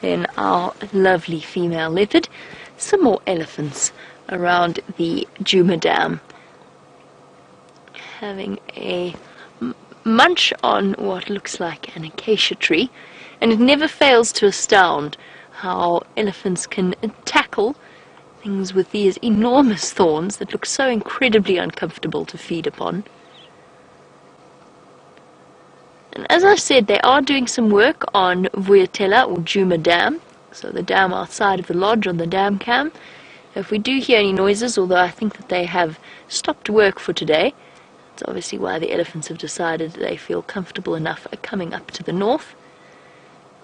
then our lovely female leopard, some more elephants around the Djuma Dam, having a munch on what looks like an acacia tree, and it never fails to astound how elephants can tackle things with these enormous thorns that look so incredibly uncomfortable to feed upon. And as I said, they are doing some work on Vuyatela or Djuma Dam, so the dam outside of the lodge on the dam cam. If we do hear any noises, although I think that they have stopped work for today, that's obviously why the elephants have decided that they feel comfortable enough coming up to the north.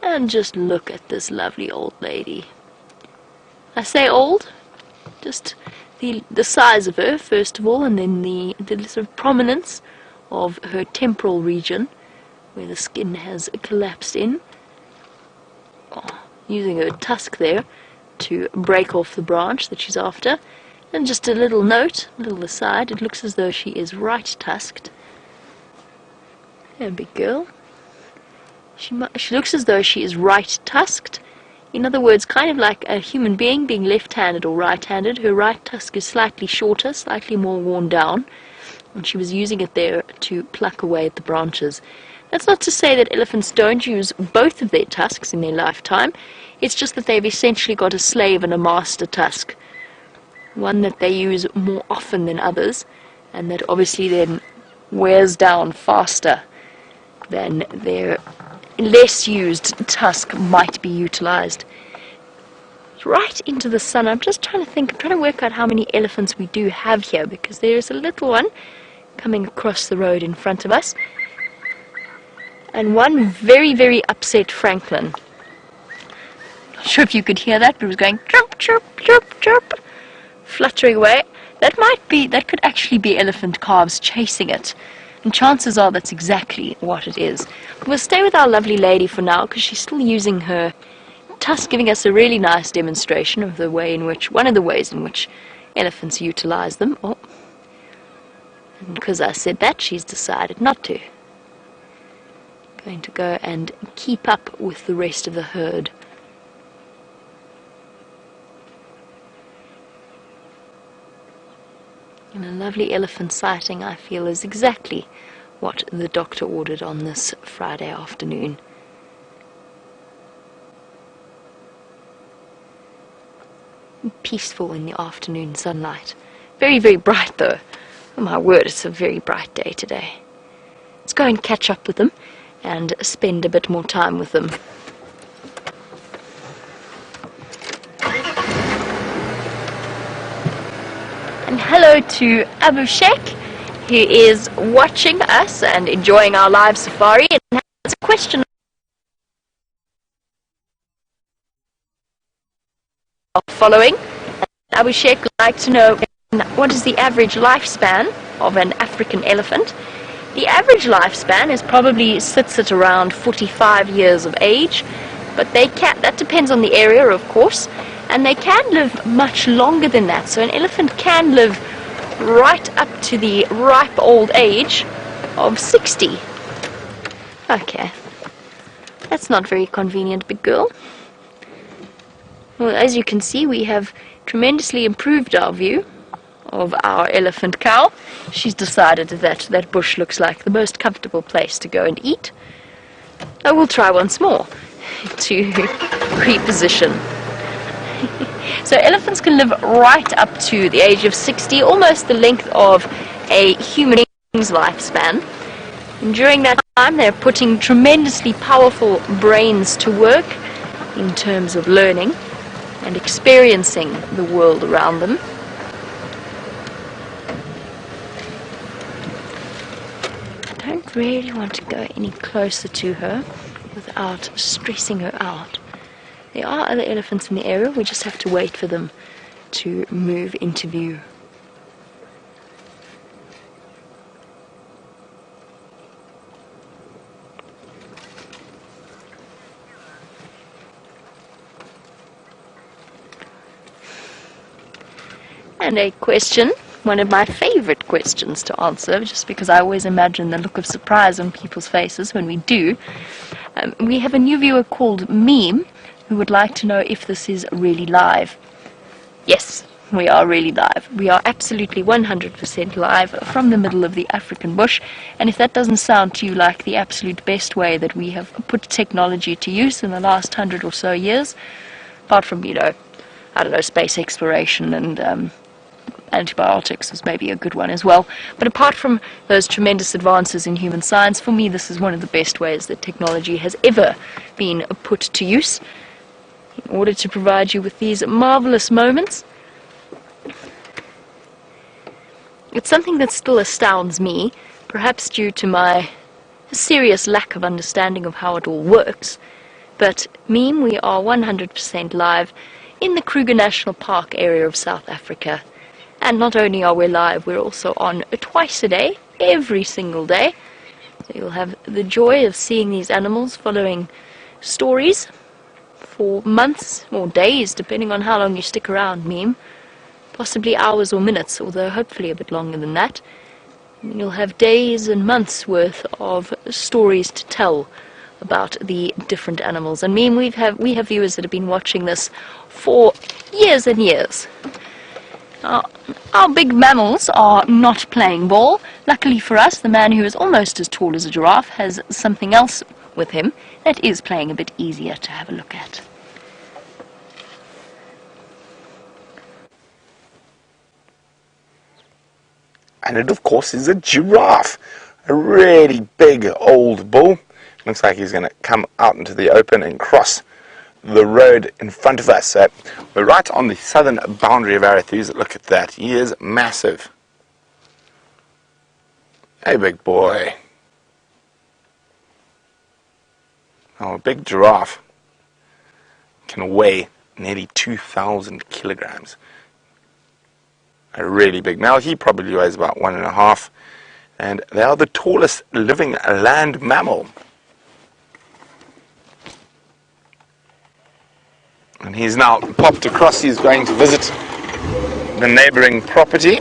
And just look at this lovely old lady. I say old, just the size of her, first of all, and then the sort of prominence of her temporal region, where the skin has collapsed in. Oh, using her tusk there to break off the branch that she's after. And just a little note, a little aside, it looks as though she is right-tusked. There, big girl. She looks as though she is right-tusked. In other words, kind of like a human being being left-handed or right-handed. Her right tusk is slightly shorter, slightly more worn down, and she was using it there to pluck away at the branches. That's not to say that elephants don't use both of their tusks in their lifetime. It's just that they've essentially got a slave and a master tusk. One that they use more often than others, and that obviously then wears down faster than their less used tusk might be utilized. Right into the sun. I'm just trying to work out how many elephants we do have here, because there's a little one coming across the road in front of us, and one very, very upset Franklin. Not sure if you could hear that, but it was going chirp, chirp, chirp, chirp, fluttering away. That could actually be elephant calves chasing it, and chances are that's exactly what it is. We'll stay with our lovely lady for now, because she's still using her tusk, giving us a really nice demonstration of one of the ways in which elephants utilize them. Oh, and because I said that, she's decided not to. Going to go and keep up with the rest of the herd. And a lovely elephant sighting, I feel, is exactly what the doctor ordered on this Friday afternoon. Peaceful in the afternoon sunlight. Very, very bright though. Oh my word, it's a very bright day today. Let's go and catch up with them and spend a bit more time with them. And hello to Abu Sheikh, who is watching us and enjoying our live safari, and has a question following. Abu Sheikh would like to know, what is the average lifespan of an African elephant? The average lifespan probably sits at around 45 years of age, but that depends on the area, of course, and they can live much longer than that. So an elephant can live right up to the ripe old age of 60. Okay, that's not very convenient, big girl. Well, as you can see, we have tremendously improved our view of our elephant cow. She's decided that that bush looks like the most comfortable place to go and eat. I will try once more to reposition. So elephants can live right up to the age of 60, almost the length of a human being's lifespan. And during that time, they're putting tremendously powerful brains to work in terms of learning and experiencing the world around them. I don't really want to go any closer to her without stressing her out. There are other elephants in the area, we just have to wait for them to move into view. And a question, one of my favorite questions to answer, just because I always imagine the look of surprise on people's faces when we do. We have a new viewer called Meme, who would like to know if this is really live. Yes, we are really live. We are absolutely 100% live from the middle of the African bush, and if that doesn't sound to you like the absolute best way that we have put technology to use in the last 100 or so years, apart from, I don't know, space exploration and antibiotics was maybe a good one as well. But apart from those tremendous advances in human science, for me this is one of the best ways that technology has ever been put to use in order to provide you with these marvelous moments. It's something that still astounds me, perhaps due to my serious lack of understanding of how it all works. But we are 100% live in the Kruger National Park area of South Africa. And not only are we live, we're also on twice a day, every single day. So you'll have the joy of seeing these animals following stories for months or days, depending on how long you stick around, possibly hours or minutes, although hopefully a bit longer than that. And you'll have days and months worth of stories to tell about the different animals. And we have viewers that have been watching this for years and years. Our big mammals are not playing ball. Luckily for us, the man who is almost as tall as a giraffe has something else with him that is playing a bit easier to have a look at. And it, of course, is a giraffe. A really big old bull. Looks like he's going to come out into the open and cross the road in front of us. So we're right on the southern boundary of Arathusa. Look at that. He is massive. Hey, big boy. Oh, a big giraffe can weigh nearly 2,000 kilograms. A really big male. He probably weighs about 1.5. And they are the tallest living land mammal. And he's now popped across. He's going to visit the neighboring property.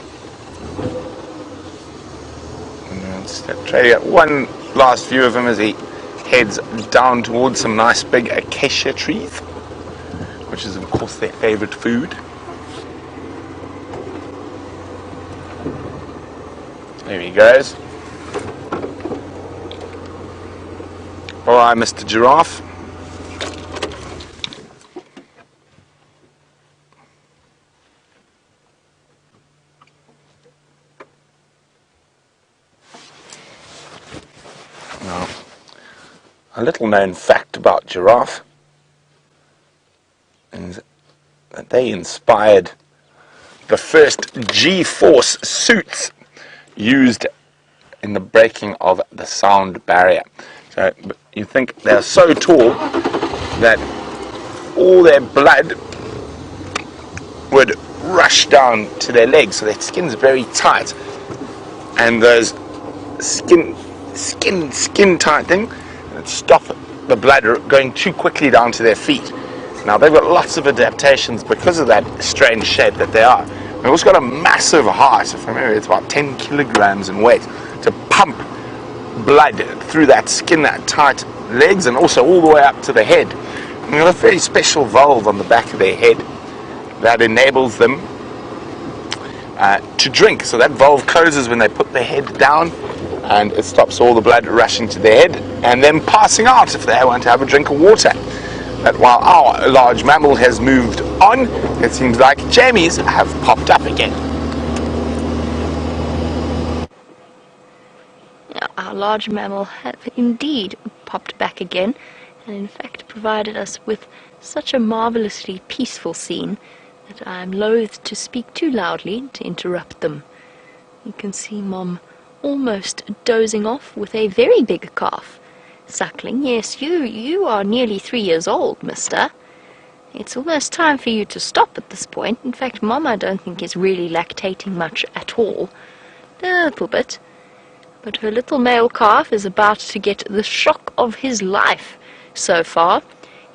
And let's try to get one last view of him as he heads down towards some nice big acacia trees, which is, of course, their favorite food. There he goes. Alright, Mr. Giraffe. Now, a little known fact about giraffe is that they inspired the first G-force suits used in the breaking of the sound barrier. So you think they're so tall that all their blood would rush down to their legs, so their skin's very tight, and those skin tight thing would stop the blood going too quickly down to their feet. Now they've got lots of adaptations because of that strange shape that they are. They've also got a massive heart. If I remember, it's about 10 kilograms in weight to pump blood through that skin, that tight legs, and also all the way up to the head. And they've got a very special valve on the back of their head that enables them to drink. So that valve closes when they put their head down, and it stops all the blood rushing to their head and then passing out if they want to have a drink of water. But while our large mammal has moved on, it seems like Jamie's have popped up again. Our large mammal have indeed popped back again, and in fact provided us with such a marvelously peaceful scene that I am loath to speak too loudly to interrupt them. You can see Mom almost dozing off with a very big calf. Suckling, yes, you are nearly 3 years old, mister. It's almost time for you to stop at this point. In fact, Mom, I don't think is really lactating much at all. A little bit. But her little male calf is about to get the shock of his life so far.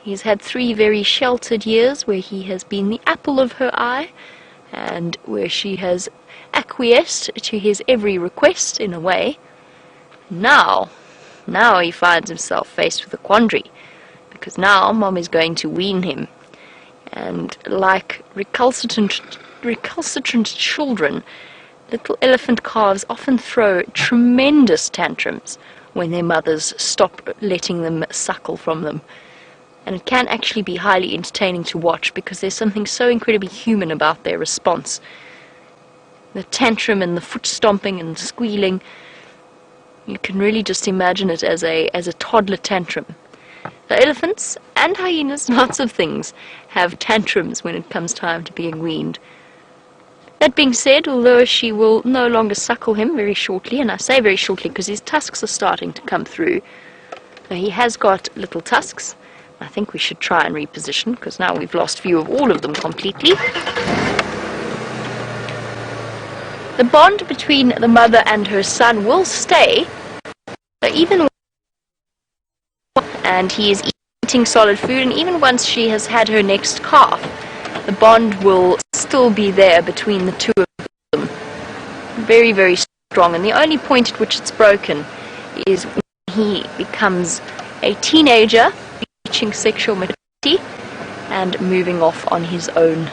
He's had 3 very sheltered years where he has been the apple of her eye, and where she has acquiesced to his every request in a way. Now he finds himself faced with a quandary, because now Mom is going to wean him. And like recalcitrant children, little elephant calves often throw tremendous tantrums when their mothers stop letting them suckle from them. And it can actually be highly entertaining to watch because there's something so incredibly human about their response. The tantrum and the foot stomping and squealing, you can really just imagine it as a toddler tantrum. The elephants and hyenas, lots of things, have tantrums when it comes time to being weaned. That being said, although she will no longer suckle him very shortly, and I say very shortly because his tusks are starting to come through. Now, he has got little tusks. I think we should try and reposition because now we've lost view of all of them completely. The bond between the mother and her son will stay, even and he is eating solid food, and even once she has had her next calf, the bond will still be there between the two of them. Very, very strong. And the only point at which it's broken is when he becomes a teenager, reaching sexual maturity and moving off on his own.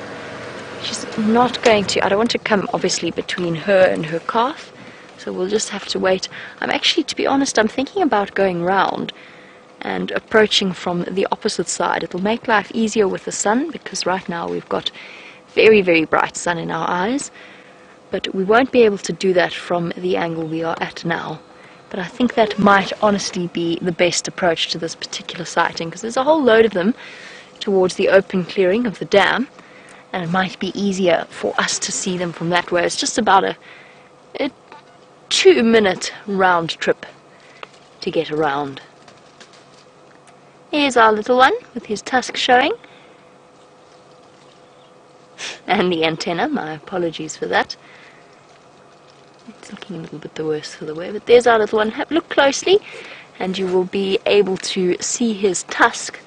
She's not going to, I don't want to come obviously between her and her calf, so we'll just have to wait. I'm actually, to be honest, I'm thinking about going round and approaching from the opposite side. It'll make life easier with the sun because right now we've got very, very bright sun in our eyes, but we won't be able to do that from the angle we are at now. But I think that might honestly be the best approach to this particular sighting because there's a whole load of them towards the open clearing of the dam, and it might be easier for us to see them from that way. It's just about a 2-minute round trip to get around. Here's our little one with his tusk showing. And the antenna, my apologies for that. It's looking a little bit the worse for the wear, but there's our little one. Look closely and you will be able to see his tusk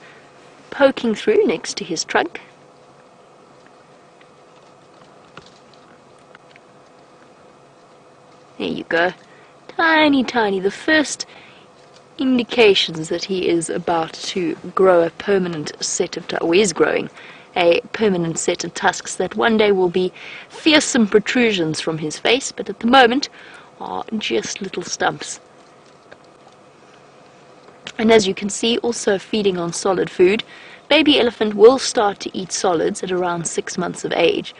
poking through next to his trunk. There you go. Tiny, tiny. The first indications that he is about to grow a permanent set of, or is growing a permanent set of tusks that one day will be fearsome protrusions from his face, but at the moment are just little stumps. And as you can see, also feeding on solid food. Baby elephant will start to eat solids at around 6 months of age.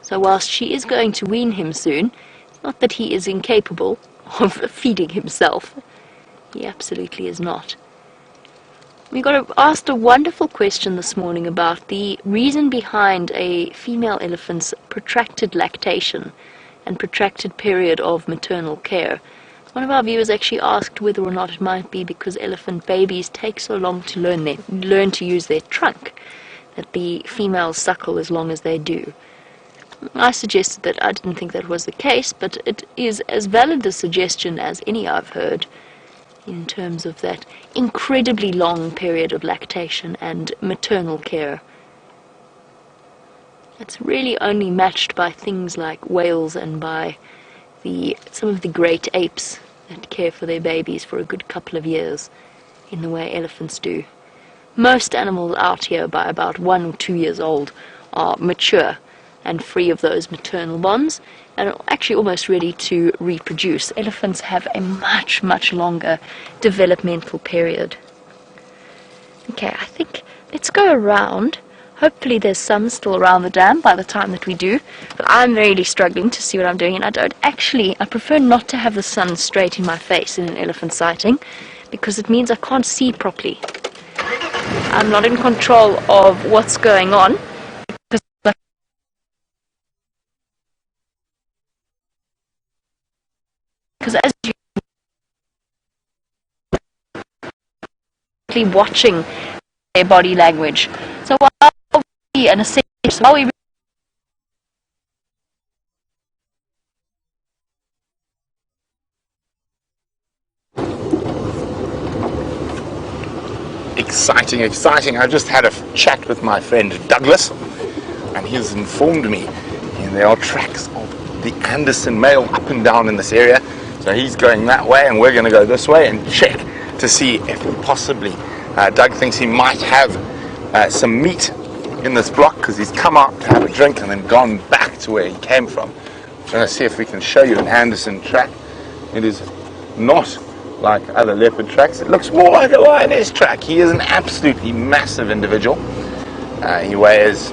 So whilst she is going to wean him soon, it's not that he is incapable of feeding himself. He absolutely is not. We got asked a wonderful question this morning about the reason behind a female elephant's protracted lactation and protracted period of maternal care. One of our viewers actually asked whether or not it might be because elephant babies take so long to learn to use their trunk that the females suckle as long as they do. I suggested that I didn't think that was the case, but it is as valid a suggestion as any I've heard in terms of that incredibly long period of lactation and maternal care. It's really only matched by things like whales and by some of the great apes that care for their babies for a good couple of years in the way elephants do. Most animals out here by about 1 or 2 years old are mature and free of those maternal bonds, and are actually almost ready to reproduce. Elephants have a much, much longer developmental period. Okay, I think let's go around. Hopefully there's some still around the dam by the time that we do, but I'm really struggling to see what I'm doing, and I prefer not to have the sun straight in my face in an elephant sighting, because it means I can't see properly. I'm not in control of what's going on, because as you watching their body language. So while we Exciting. I just had a chat with my friend Douglas, and he has informed me there are tracks of the Anderson male up and down in this area. So he's going that way and we're going to go this way and check to see if possibly Doug thinks he might have some meat in this block because he's come out to have a drink and then gone back to where he came from. I'm going to see if we can show you an Anderson track. It is not like other leopard tracks. It looks more like a lioness track. He is an absolutely massive individual. He weighs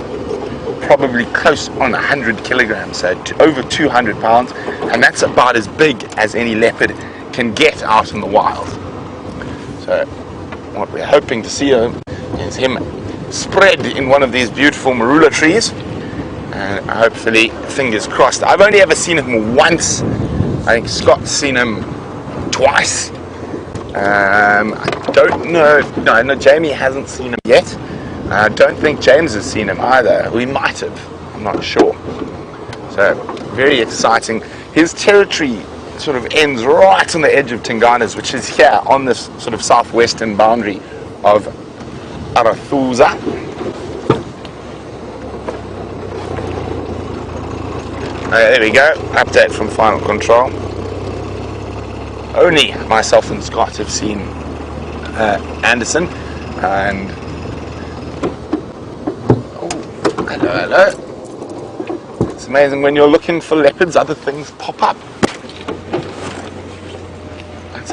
probably close on 100 kilograms, so over 200 pounds, and that's about as big as any leopard can get out in the wild. So what we're hoping to see is him spread in one of these beautiful marula trees, and hopefully, fingers crossed. I've only ever seen him once. I think Scott's seen him twice. I don't know, no, Jamie hasn't seen him yet. I don't think James has seen him either. We might have, I'm not sure. So, very exciting. His territory sort of ends right on the edge of Tingana's, which is here on this sort of southwestern boundary of Arathusa. There we go, update from Final Control. Only myself and Scott have seen Anderson, and hello. It's amazing when you're looking for leopards, other things pop up. That's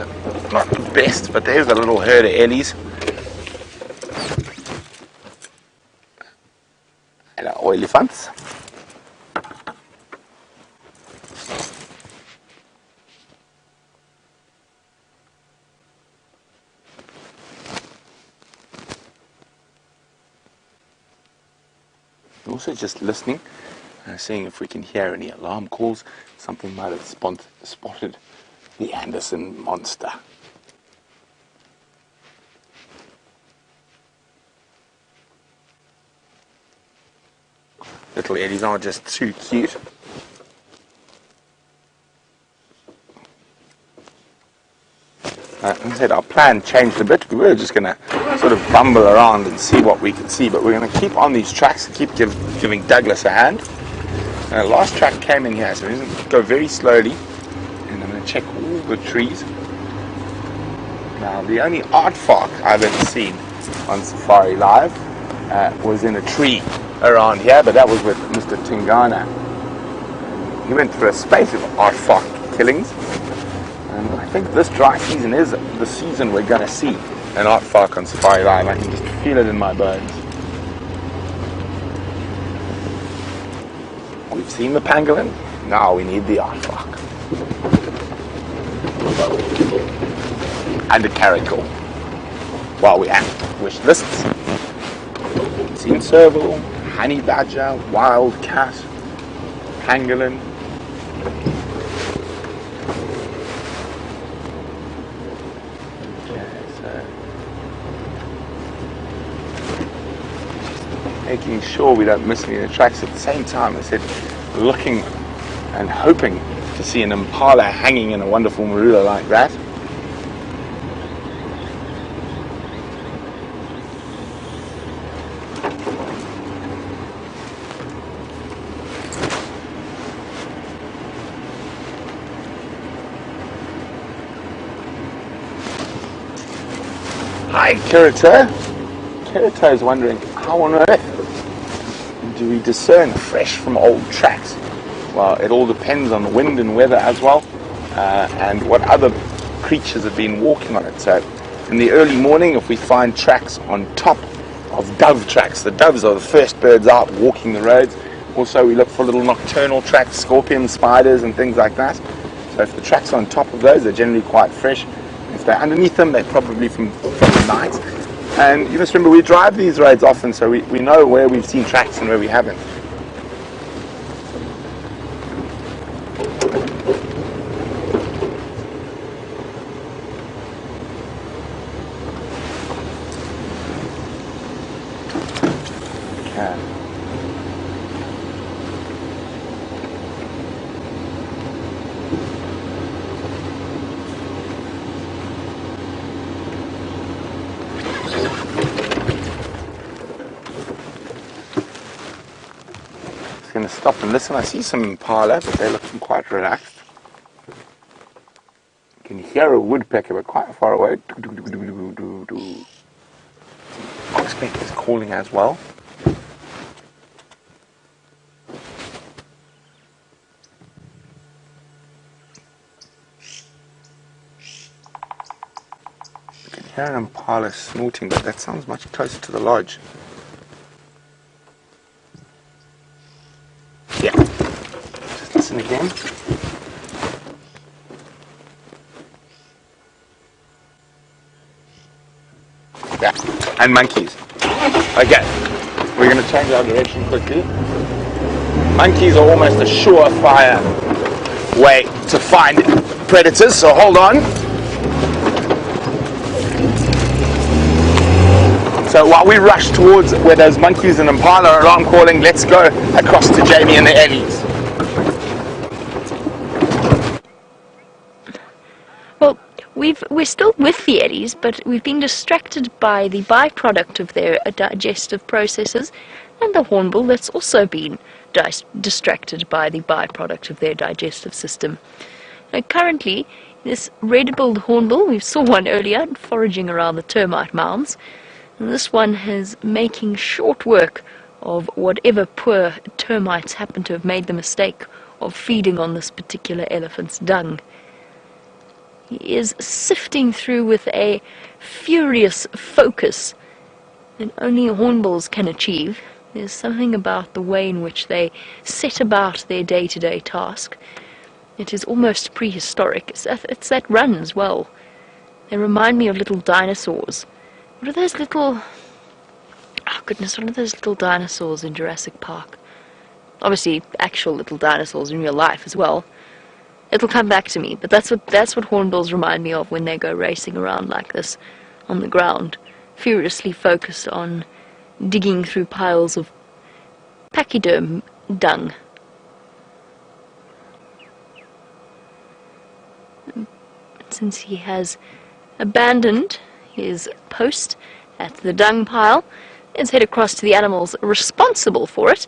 not the best, but there's a little herd of ellies. Hello, elephants. Also just listening, seeing if we can hear any alarm calls. Something might have spotted the Anderson monster. Little eddies are just too cute. As I said, our plan changed a bit. We were just going to sort of bumble around and see what we could see, but we're going to keep on these tracks and keep giving Douglas a hand. Last track came in here, so we're going to go very slowly, and I'm going to check all the trees. Now, the only aardvark I've ever seen on safariLIVE was in a tree around here, but that was with Mr. Tingana. He went through a spate of aardvark killings. And I think this dry season is the season we're going to see an aardvark on safariLIVE. I can just feel it in my bones. We've seen the pangolin, now we need the aardvark. And a caracal. While we're at wish lists. Seen serval, honey badger, wild cat, pangolin. Making sure we don't miss any of the tracks. At the same time, I said, looking and hoping to see an impala hanging in a wonderful marula like that. Hi, Cheetah. Cheetah is wondering, how on earth do we discern fresh from old tracks? Well, it all depends on the wind and weather as well, and what other creatures have been walking on it. So in the early morning, if we find tracks on top of dove tracks, the doves are the first birds out walking the roads. Also, we look for little nocturnal tracks, scorpions, spiders and things like that. So if the tracks are on top of those, they're generally quite fresh. If they're underneath them, they're probably from the night. And you must remember, we drive these roads often, so we know where we've seen tracks and where we haven't. Okay. Going to stop and listen. I see some impala, but they're looking quite relaxed. You can hear a woodpecker, but quite far away. Oxbeck is calling as well. You can hear an impala snorting, but that sounds much closer to the lodge. Yeah. Just listen again. Yeah, and monkeys. Okay, we're going to change our direction quickly. Monkeys are almost a surefire way to find predators, so hold on. So while we rush towards where those monkeys and impala are alarm calling, let's go across to Jamie and the Eddies. Well, we're still with the eddies, but we've been distracted by the byproduct of their digestive processes, and the hornbill that's also been distracted by the byproduct of their digestive system. Now, currently, this red-billed hornbill, we saw one earlier foraging around the termite mounds, and this one is making short work of whatever poor termites happen to have made the mistake of feeding on this particular elephant's dung. He is sifting through with a furious focus that only hornbills can achieve. There's something about the way in which they set about their day-to-day task. It is almost prehistoric. It's that run as well. They remind me of little dinosaurs. What are those little... Oh goodness, what are those little dinosaurs in Jurassic Park? Obviously, actual little dinosaurs in real life as well. It'll come back to me, but that's what hornbills remind me of when they go racing around like this on the ground, furiously focused on digging through piles of pachyderm dung. Since he has abandoned his post at the dung pile, let's head across to the animals responsible for it.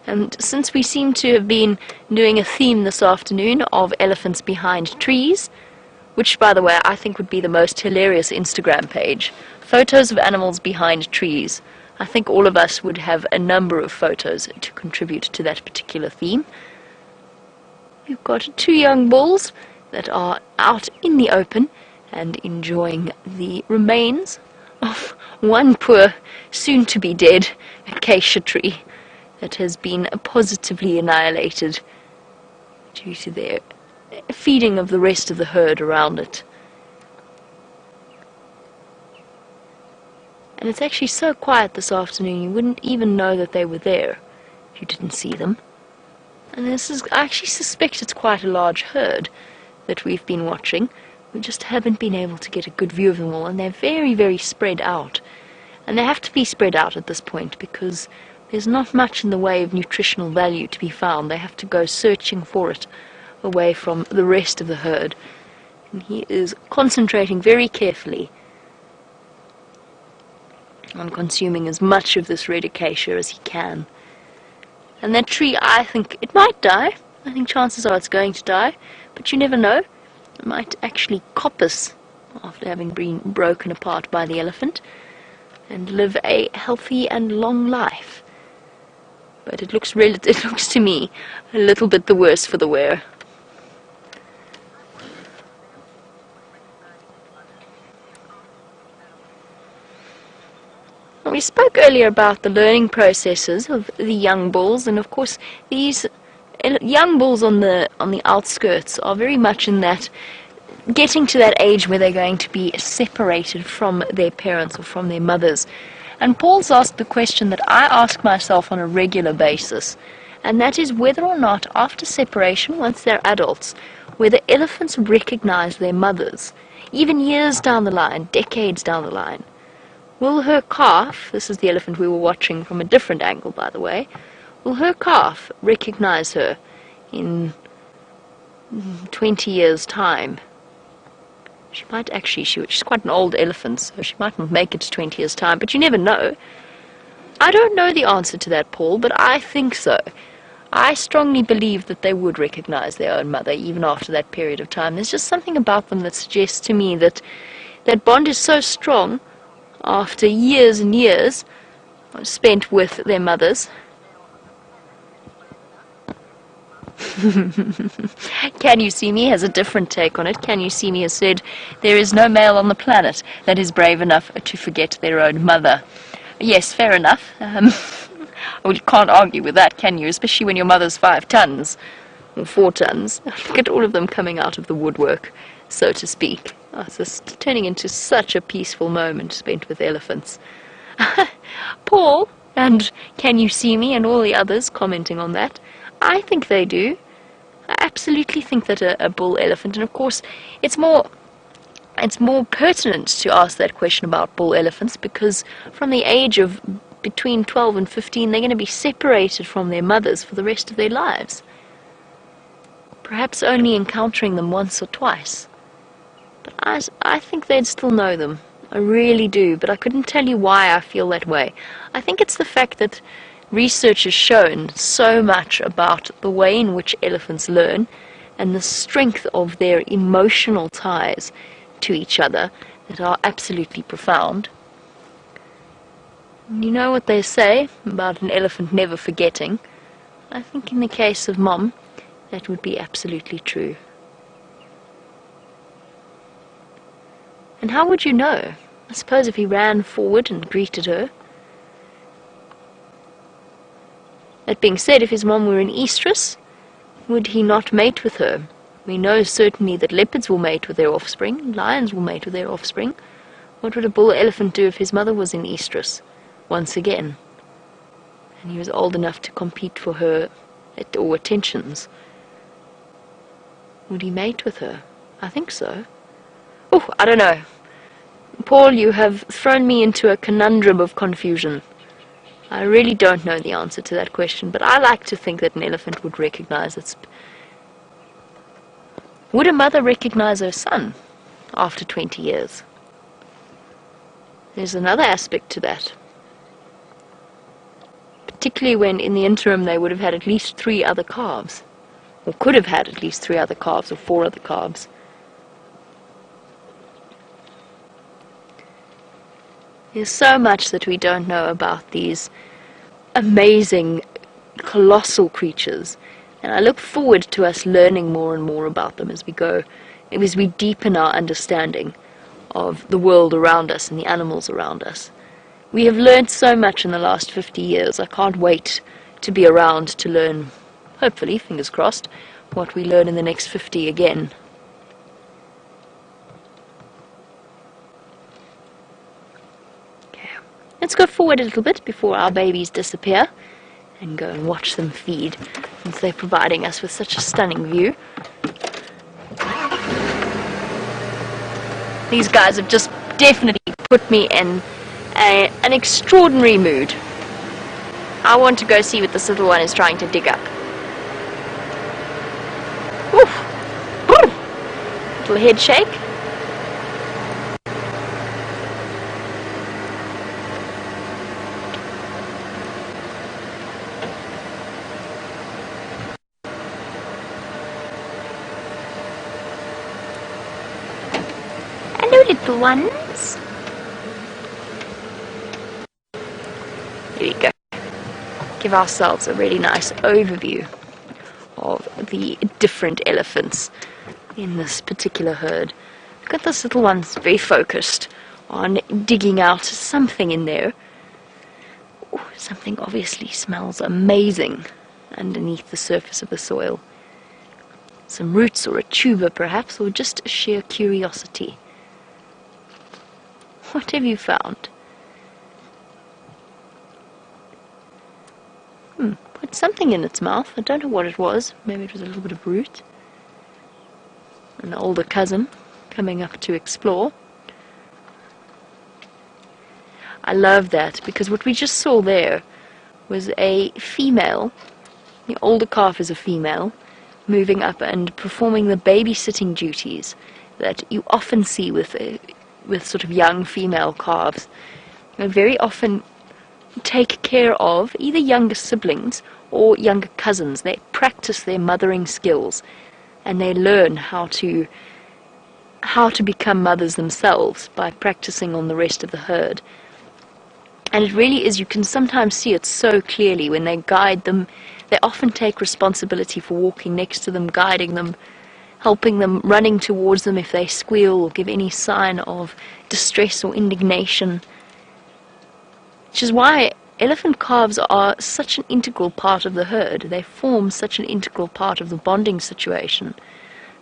And since we seem to have been doing a theme this afternoon of elephants behind trees, which, by the way, I think would be the most hilarious Instagram page, photos of animals behind trees. I think all of us would have a number of photos to contribute to that particular theme. We've got two young bulls that are out in the open and enjoying the remains of one poor, soon-to-be-dead acacia tree that has been positively annihilated due to their feeding of the rest of the herd around it. And it's actually so quiet this afternoon you wouldn't even know that they were there if you didn't see them. And I actually suspect it's quite a large herd that we've been watching. We just haven't been able to get a good view of them all, and they're very, very spread out. And they have to be spread out at this point because there's not much in the way of nutritional value to be found. They have to go searching for it away from the rest of the herd. And he is concentrating very carefully on consuming as much of this red acacia as he can. And that tree, I think, it might die. I think chances are it's going to die, but you never know. It might actually coppice after having been broken apart by the elephant and live a healthy and long life. But it looks to me a little bit the worse for the wear. We spoke earlier about the learning processes of the young bulls, and of course these young bulls on the outskirts are very much in that, getting to that age where they're going to be separated from their parents or from their mothers. And Paul's asked the question that I ask myself on a regular basis, and that is whether or not after separation, once they're adults, whether elephants recognize their mothers, even years down the line, decades down the line. Will her calf, this is the elephant we were watching from a different angle by the way, will her calf recognize her in 20 years' time? She might actually, she's quite an old elephant, so she might not make it to 20 years' time, but you never know. I don't know the answer to that, Paul, but I think so. I strongly believe that they would recognize their own mother even after that period of time. There's just something about them that suggests to me that that bond is so strong after years and years spent with their mothers. Can You See Me has a different take on it. Can You See Me has said, there is no male on the planet that is brave enough to forget their own mother. Yes, fair enough. Well, you can't argue with that, can you? Especially when your mother's 5 tons, or 4 tons. Look at all of them coming out of the woodwork, so to speak. Oh, it's just turning into such a peaceful moment spent with elephants. Paul and Can You See Me and all the others commenting on that. I think they do. I absolutely think that a bull elephant, and of course it's more pertinent to ask that question about bull elephants because from the age of between 12 and 15 they're going to be separated from their mothers for the rest of their lives. Perhaps only encountering them once or twice. But I think they'd still know them. I really do, but I couldn't tell you why I feel that way. I think it's the fact that research has shown so much about the way in which elephants learn and the strength of their emotional ties to each other that are absolutely profound. And you know what they say about an elephant never forgetting? I think in the case of Mom, that would be absolutely true. And how would you know? I suppose if he ran forward and greeted her. That being said, if his mom were an estrus, would he not mate with her? We know certainly that leopards will mate with their offspring, lions will mate with their offspring. What would a bull elephant do if his mother was an estrus? Once again. And he was old enough to compete for her attentions. Would he mate with her? I think so. Oh, I don't know. Paul, you have thrown me into a conundrum of confusion. I really don't know the answer to that question, but I like to think that an elephant would recognize its... Would a mother recognize her son after 20 years? There's another aspect to that. Particularly when in the interim they would have had at least 3 other calves. Or could have had at least 3 other calves or 4 other calves. There's so much that we don't know about these amazing, colossal creatures, and I look forward to us learning more and more about them as we go, as we deepen our understanding of the world around us and the animals around us. We have learned so much in the last 50 years. I can't wait to be around to learn, hopefully, fingers crossed, what we learn in the next 50 again. Let's go forward a little bit before our babies disappear and go and watch them feed, since they're providing us with such a stunning view. These guys have just definitely put me in an extraordinary mood. I want to go see what this little one is trying to dig up. Oof. Oof. Little head shake. Little ones. Here we go. Give ourselves a really nice overview of the different elephants in this particular herd. Look at this little one's very focused on digging out something in there. Ooh, something obviously smells amazing underneath the surface of the soil. Some roots or a tuber perhaps, or just sheer curiosity. What have you found? Put something in its mouth. I don't know what it was. Maybe it was a little bit of root. An older cousin coming up to explore. I love that because what we just saw there was a female, the older calf is a female, moving up and performing the babysitting duties that you often see with sort of young female calves. They very often take care of either younger siblings or younger cousins. They practice their mothering skills and they learn how to how to become mothers themselves by practicing on the rest of the herd. And it really is, you can sometimes see it so clearly when they guide them. They often take responsibility for walking next to them, guiding them, helping them, running towards them if they squeal or give any sign of distress or indignation. Which is why elephant calves are such an integral part of the herd. They form such an integral part of the bonding situation.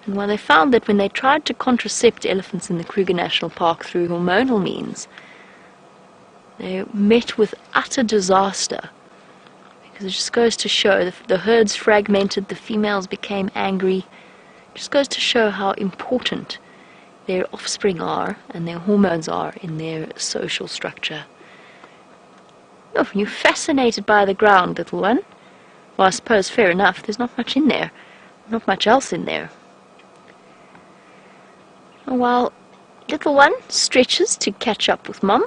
And why they found that when they tried to contracept elephants in the Kruger National Park through hormonal means, they met with utter disaster. Because it just goes to show the herd's fragmented, the females became angry. It just goes to show how important their offspring are and their hormones are in their social structure. Oh, you're fascinated by the ground, little one. Well, I suppose fair enough. There's not much in there. Not much else in there. While little one stretches to catch up with Mom,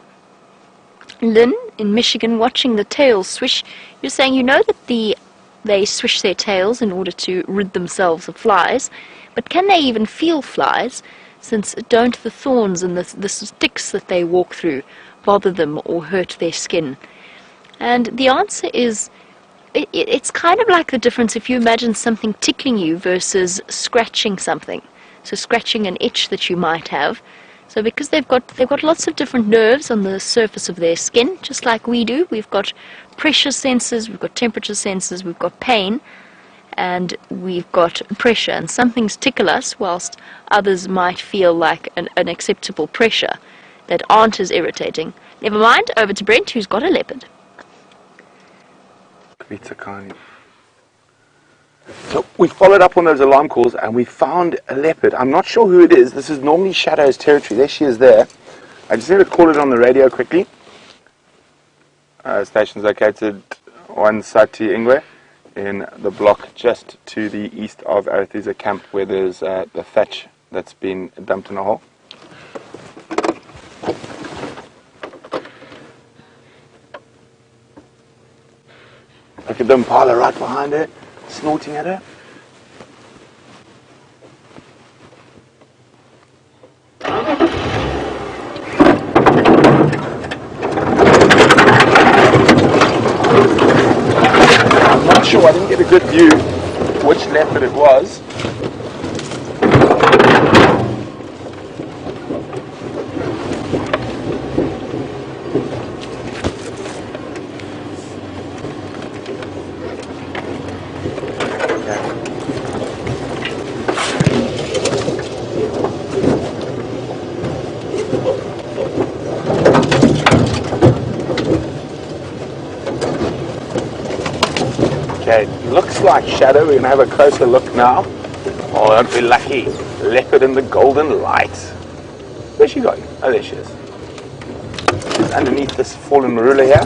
Lynn in Michigan watching the tails swish. You're saying you know that they swish their tails in order to rid themselves of flies, but can they even feel flies, since don't the thorns and the sticks that they walk through bother them or hurt their skin? And the answer is, it's kind of like the difference if you imagine something tickling you versus scratching something. So scratching an itch that you might have. So because they've got lots of different nerves on the surface of their skin, just like we do. We've got pressure sensors, we've got temperature sensors, we've got pain, and we've got pressure. And some things tickle us, whilst others might feel like an acceptable pressure that aren't as irritating. Never mind, over to Brent, who's got a leopard. So we followed up on those alarm calls and we found a leopard. I'm not sure who it is. This is normally Shadow's territory. There she is there. I just need to call it on the radio quickly. Station's located on Sati Ingwe in the block just to the east of Arathusa camp, where there's the thatch that's been dumped in a hole. Look at the impala right behind her, snorting at her. I'm not sure, I didn't get a good view which leopard it was. Okay, looks like Shadow. We're going to have a closer look now. Oh, don't be lucky. Leopard in the golden light. Where's she going? Oh, there she is. She's underneath this fallen marula here.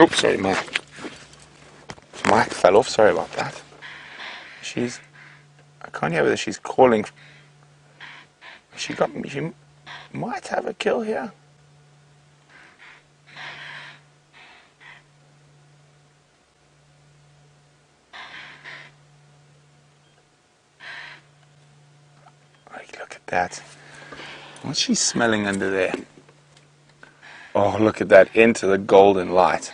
Oops, sorry, Mike. Mike fell off. Sorry about that. I can't hear whether she's calling. She might have a kill here. Look at that. What's she smelling under there? Oh, look at that, into the golden light.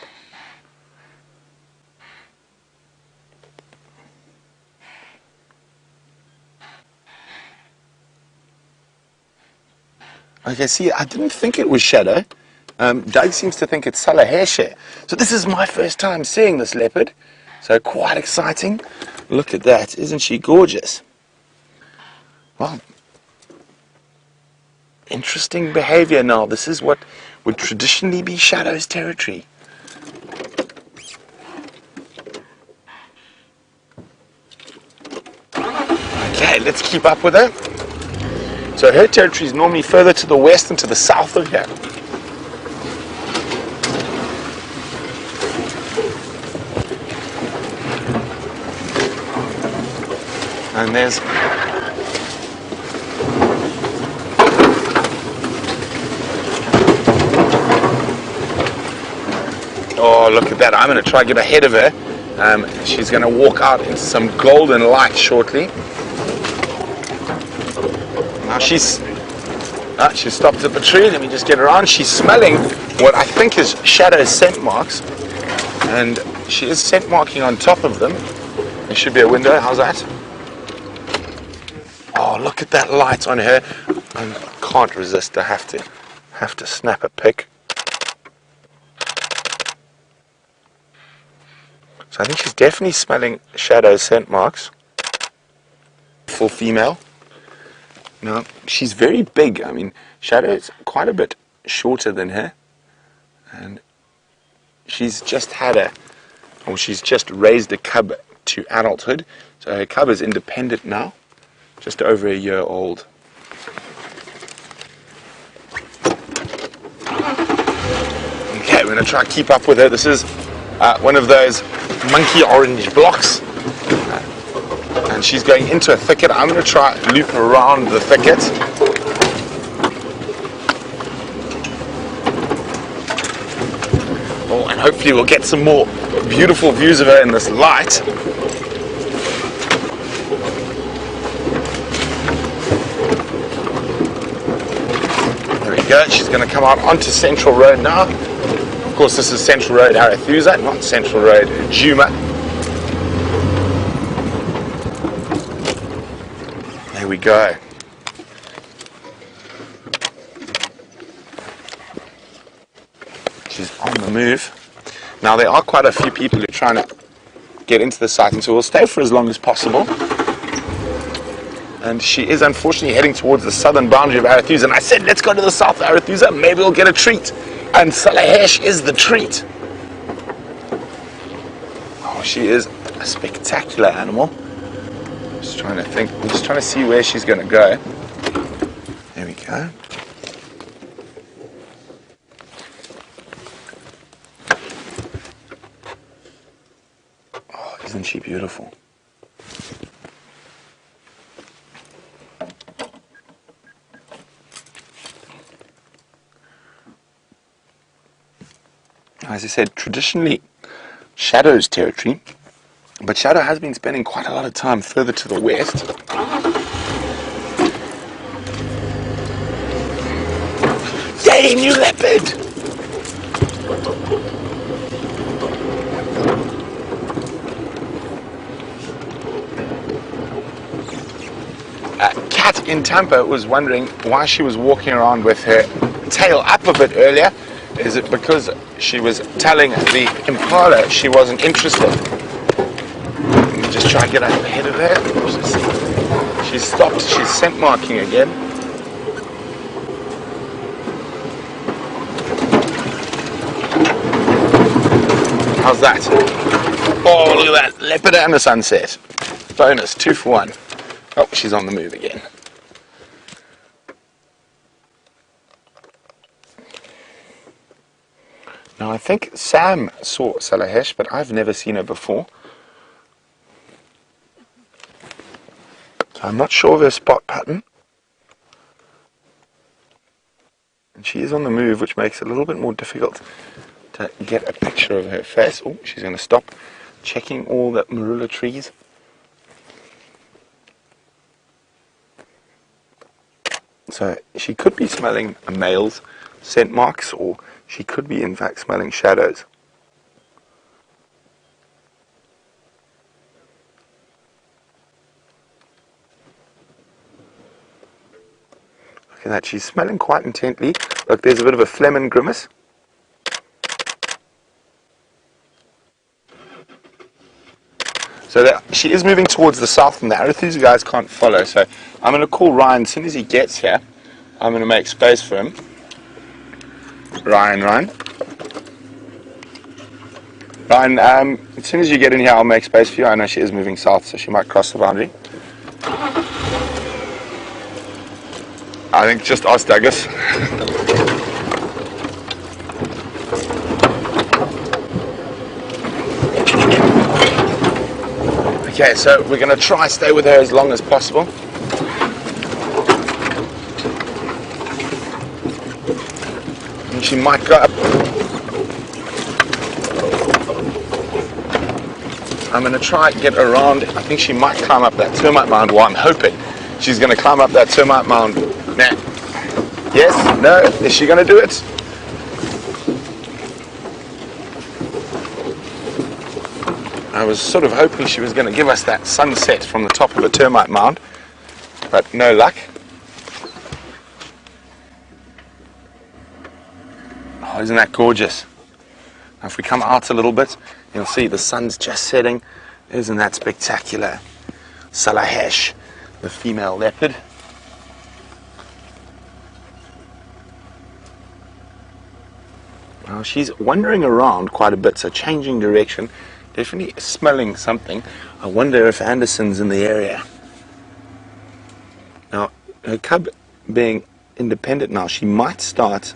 Okay, see, I didn't think it was Shadow. Doug seems to think it's Salaxeye. So this is my first time seeing this leopard. So quite exciting. Look at that. Isn't she gorgeous? Well, interesting behavior now. This is what would traditionally be Shadow's territory. Okay, let's keep up with her. So her territory is normally further to the west and to the south of here. And there's oh, look at that. I'm going to try and get ahead of her. She's going to walk out into some golden light shortly. Now she stopped at the tree. Let me just get around. She's smelling what I think is shadow scent marks, and she is scent marking on top of them. There should be a window. How's that? Oh, look at that light on her. I can't resist. I have to snap a pic. So I think she's definitely smelling shadow scent marks. Full female. Now, she's very big. I mean, Shadow's quite a bit shorter than her. And she's just she's just raised a cub to adulthood. So her cub is independent now, just over a year old. Okay, we're going to try to keep up with her. This is one of those monkey orange blocks. And she's going into a thicket. I'm going to try loop around the thicket. Oh, and hopefully we'll get some more beautiful views of her in this light. There we go. She's going to come out onto Central Road now. Of course, this is Central Road Arathusa, not Central Road Djuma. There we go. She's on the move. Now there are quite a few people who are trying to get into the site, and so we'll stay for as long as possible. And she is unfortunately heading towards the southern boundary of Arathusa, and I said let's go to the south of Arathusa, maybe we'll get a treat. And Salaxeye is the treat. Oh, she is a spectacular animal. Just trying to think. I'm just trying to see where she's going to go. There we go. Oh, isn't she beautiful? As I said, traditionally Shadow's territory, but Shadow has been spending quite a lot of time further to the west. Yay, new leopard! Cat in Tampa was wondering why she was walking around with her tail up a bit earlier. Is it because she was telling the impala she wasn't interested? Let me just try to get up ahead of her. She's stopped. She's scent marking again. How's that? Oh, look at that. Leopard and a sunset. Bonus, 2 for 1. Oh, she's on the move again. Now I think Sam saw Salaxeye, but I've never seen her before. So I'm not sure of her spot pattern. And she is on the move, which makes it a little bit more difficult to get a picture of her face. Oh, she's going to stop checking all the marula trees. So she could be smelling a male's scent marks, or she could be in fact smelling shadows. Look at that, she's smelling quite intently. Look, there's a bit of a phlegm and grimace. So that she is moving towards the south, and the Arathusa guys can't follow. So I'm going to call Ryan as soon as he gets here. I'm going to make space for him. Ryan, as soon as you get in here, I'll make space for you. I know she is moving south, so she might cross the boundary. I think just ask Douglas. Okay, so we're going to try stay with her as long as possible. And she might go up. I'm going to try and get around. I think she might climb up that termite mound. Well, I'm hoping she's going to climb up that termite mound. Now, yes? No? Is she going to do it? I was sort of hoping she was going to give us that sunset from the top of a termite mound, but no luck. Oh, isn't that gorgeous? Now if we come out a little bit, you'll see the sun's just setting. Isn't that spectacular? Salaxeye, the female leopard. Now she's wandering around quite a bit, so changing direction. Definitely smelling something. I wonder if Anderson's in the area. Now, her cub being independent now, she might start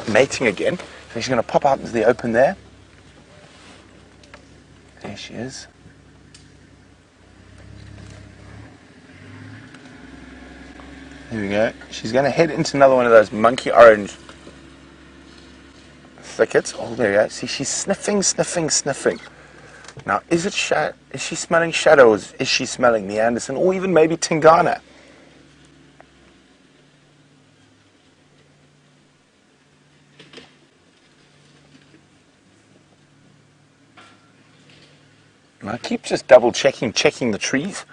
mating again. So she's going to pop out into the open there. There she is. There we go. She's going to head into another one of those monkey orange thickets. Oh, there you go. See, she's sniffing. Now, is she smelling shadows? Is she smelling the Anderson, or even maybe Tingana? And I keep just checking the trees.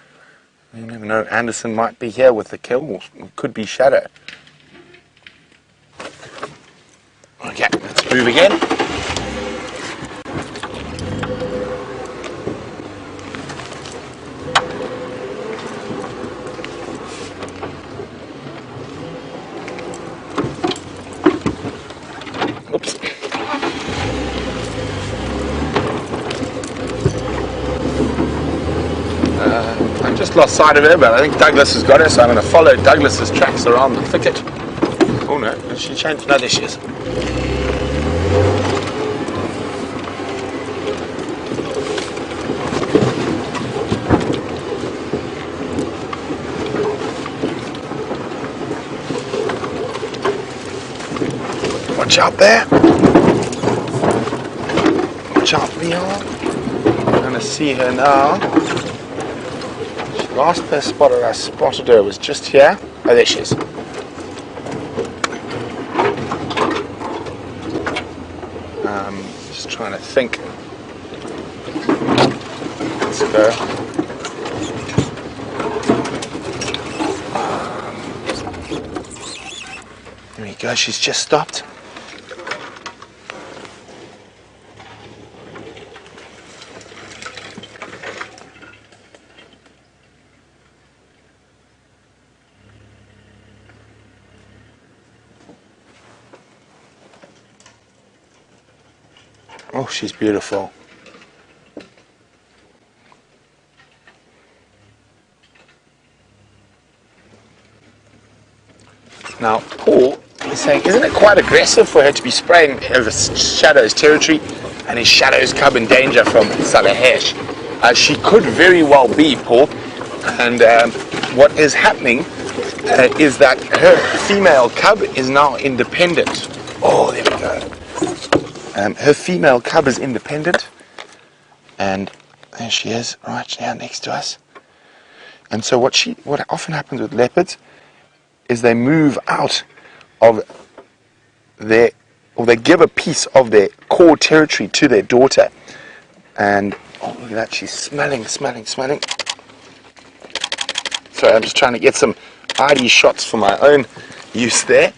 You never know. Anderson might be here with the kill, or could be shadow. Okay, let's move again. Oops. I just lost sight of her, but I think Douglas has got her, so I'm going to follow Douglas's tracks around the thicket. Oh no, she changed. No, there she is. Watch out there. Watch out beyond. I'm going to see her now. Last spot I spotted her was just here. Oh, there she is. Just trying to think. Let's go. There we go. She's just stopped. Oh, she's beautiful. Now, Paul is saying, isn't it quite aggressive for her to be spraying over Shadow's territory and his Shadow's cub in danger from Salaxeye? She could very well be, Paul. And what is happening is that her female cub is now independent. Oh, there we go. Her female cub is independent, and there she is, right now next to us. And so what often happens with leopards is they move out of they give a piece of their core territory to their daughter. And oh, look at that, she's smelling. Sorry, I'm just trying to get some ID shots for my own use there.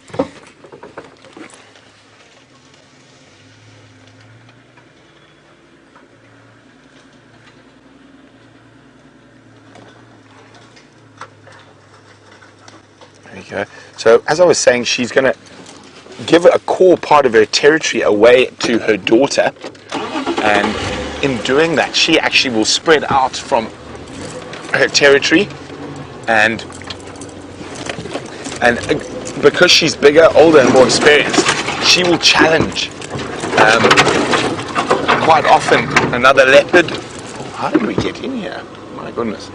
There you go. So as I was saying, she's going to give a core part of her territory away to her daughter, and in doing that she actually will spread out from her territory, and because she's bigger, older and more experienced, she will challenge quite often another leopard. How did we get in here? My goodness.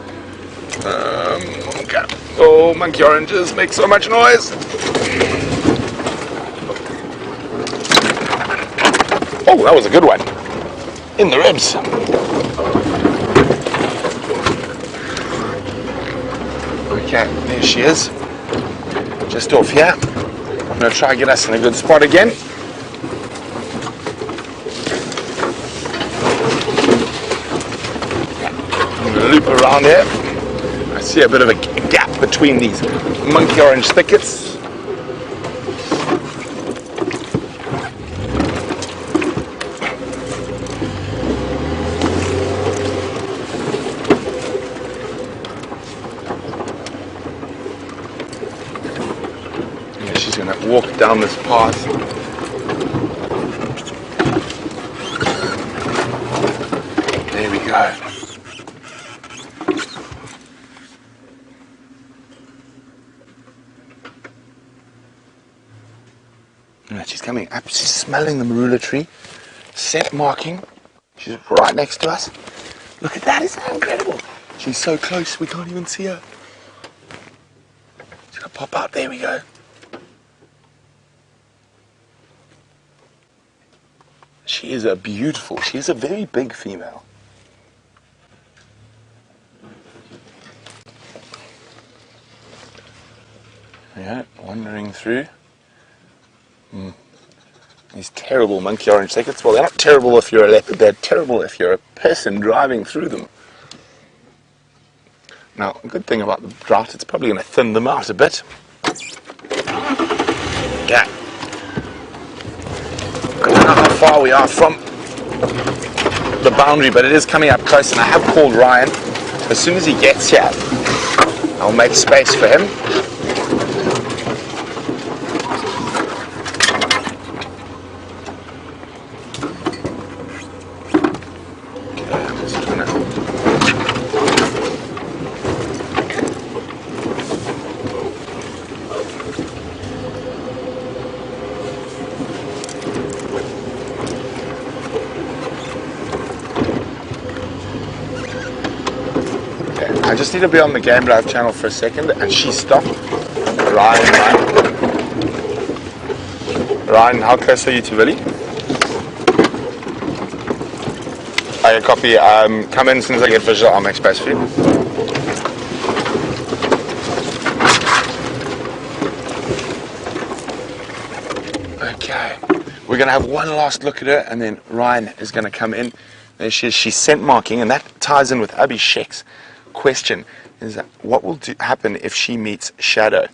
Okay. Oh, monkey oranges make so much noise. Oh, that was a good one. in the ribs. Okay, there she is. Just off here. I'm going to try and get us in a good spot again. I'm going to loop around here. I see a bit of a gap between these monkey orange thickets. Walk down this path. There we go. And she's coming up. She's smelling the marula tree. Scent marking. She's right next to us. Look at that. Isn't that incredible? She's so close we can't even see her. She's going to pop out. There we go. She is a beautiful, she is a very big female. Yeah, wandering through. These terrible monkey orange thickets. Well, they're not terrible if you're a leopard, they're terrible if you're a person driving through them. Now, a good thing about the drought, it's probably going to thin them out a bit. Yeah. I don't know how far we are from the boundary, but it is coming up close, and I have called Ryan. As soon as he gets here, I'll make space for him. I just need to be on the Game Live channel for a second, and she stopped. Ryan, how close are you to Willie? I copy. Come in as soon as I get visual. I'll make space for you. Okay, we're gonna have one last look at her, and then Ryan is gonna come in. There she is. She's scent marking, and that ties in with Abhishek's question, is that what will happen if she meets Shadow?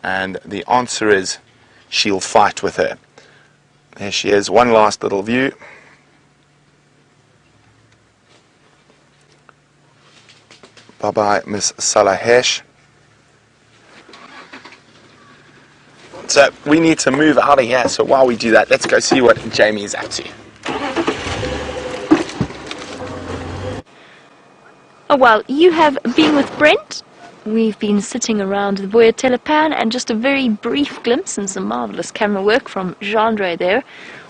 And the answer is she'll fight with her. There she is. One last little view. Bye bye, Miss Salaxeye. So we need to move out of here, so while we do that, let's go see what Jamie is up to. Oh, well, you have been with Brent. We've been sitting around the WildEarthTV pan, and just a very brief glimpse and some marvellous camera work from Jean-Dre there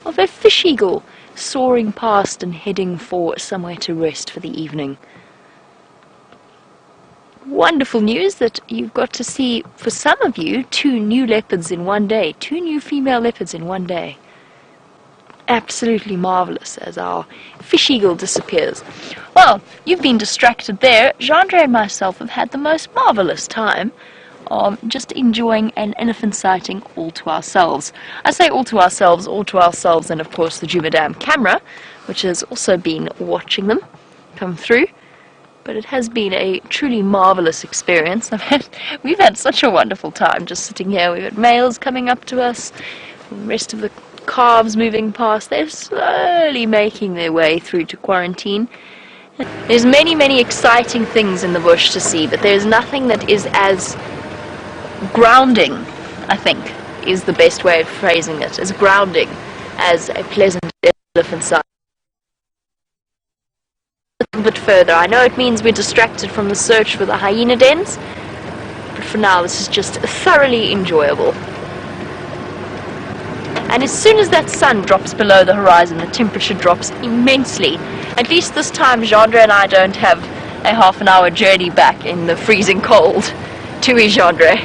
of a fish eagle soaring past and heading for somewhere to rest for the evening. Wonderful news that you've got to see, for some of you, 2 new leopards in one day, 2 new female leopards in one day. Absolutely marvellous as our fish eagle disappears. Well, you've been distracted there. Jean-Dre and myself have had the most marvellous time of just enjoying an elephant sighting all to ourselves. I say all to ourselves, and of course the Djuma Dam camera, which has also been watching them come through. But it has been a truly marvellous experience. We've had such a wonderful time just sitting here. We've had males coming up to us, the rest of the calves moving past. They're slowly making their way through to quarantine. There's many exciting things in the bush to see, but there's nothing that is as grounding, I think, is the best way of phrasing it, as grounding as a pleasant elephant sight. A little bit further. I know it means we're distracted from the search for the hyena dens, but for now this is just thoroughly enjoyable. And as soon as that sun drops below the horizon, the temperature drops immensely. At least this time, Jean-Dre and I don't have a half-an-hour journey back in the freezing cold. Tui, Jean-Dre.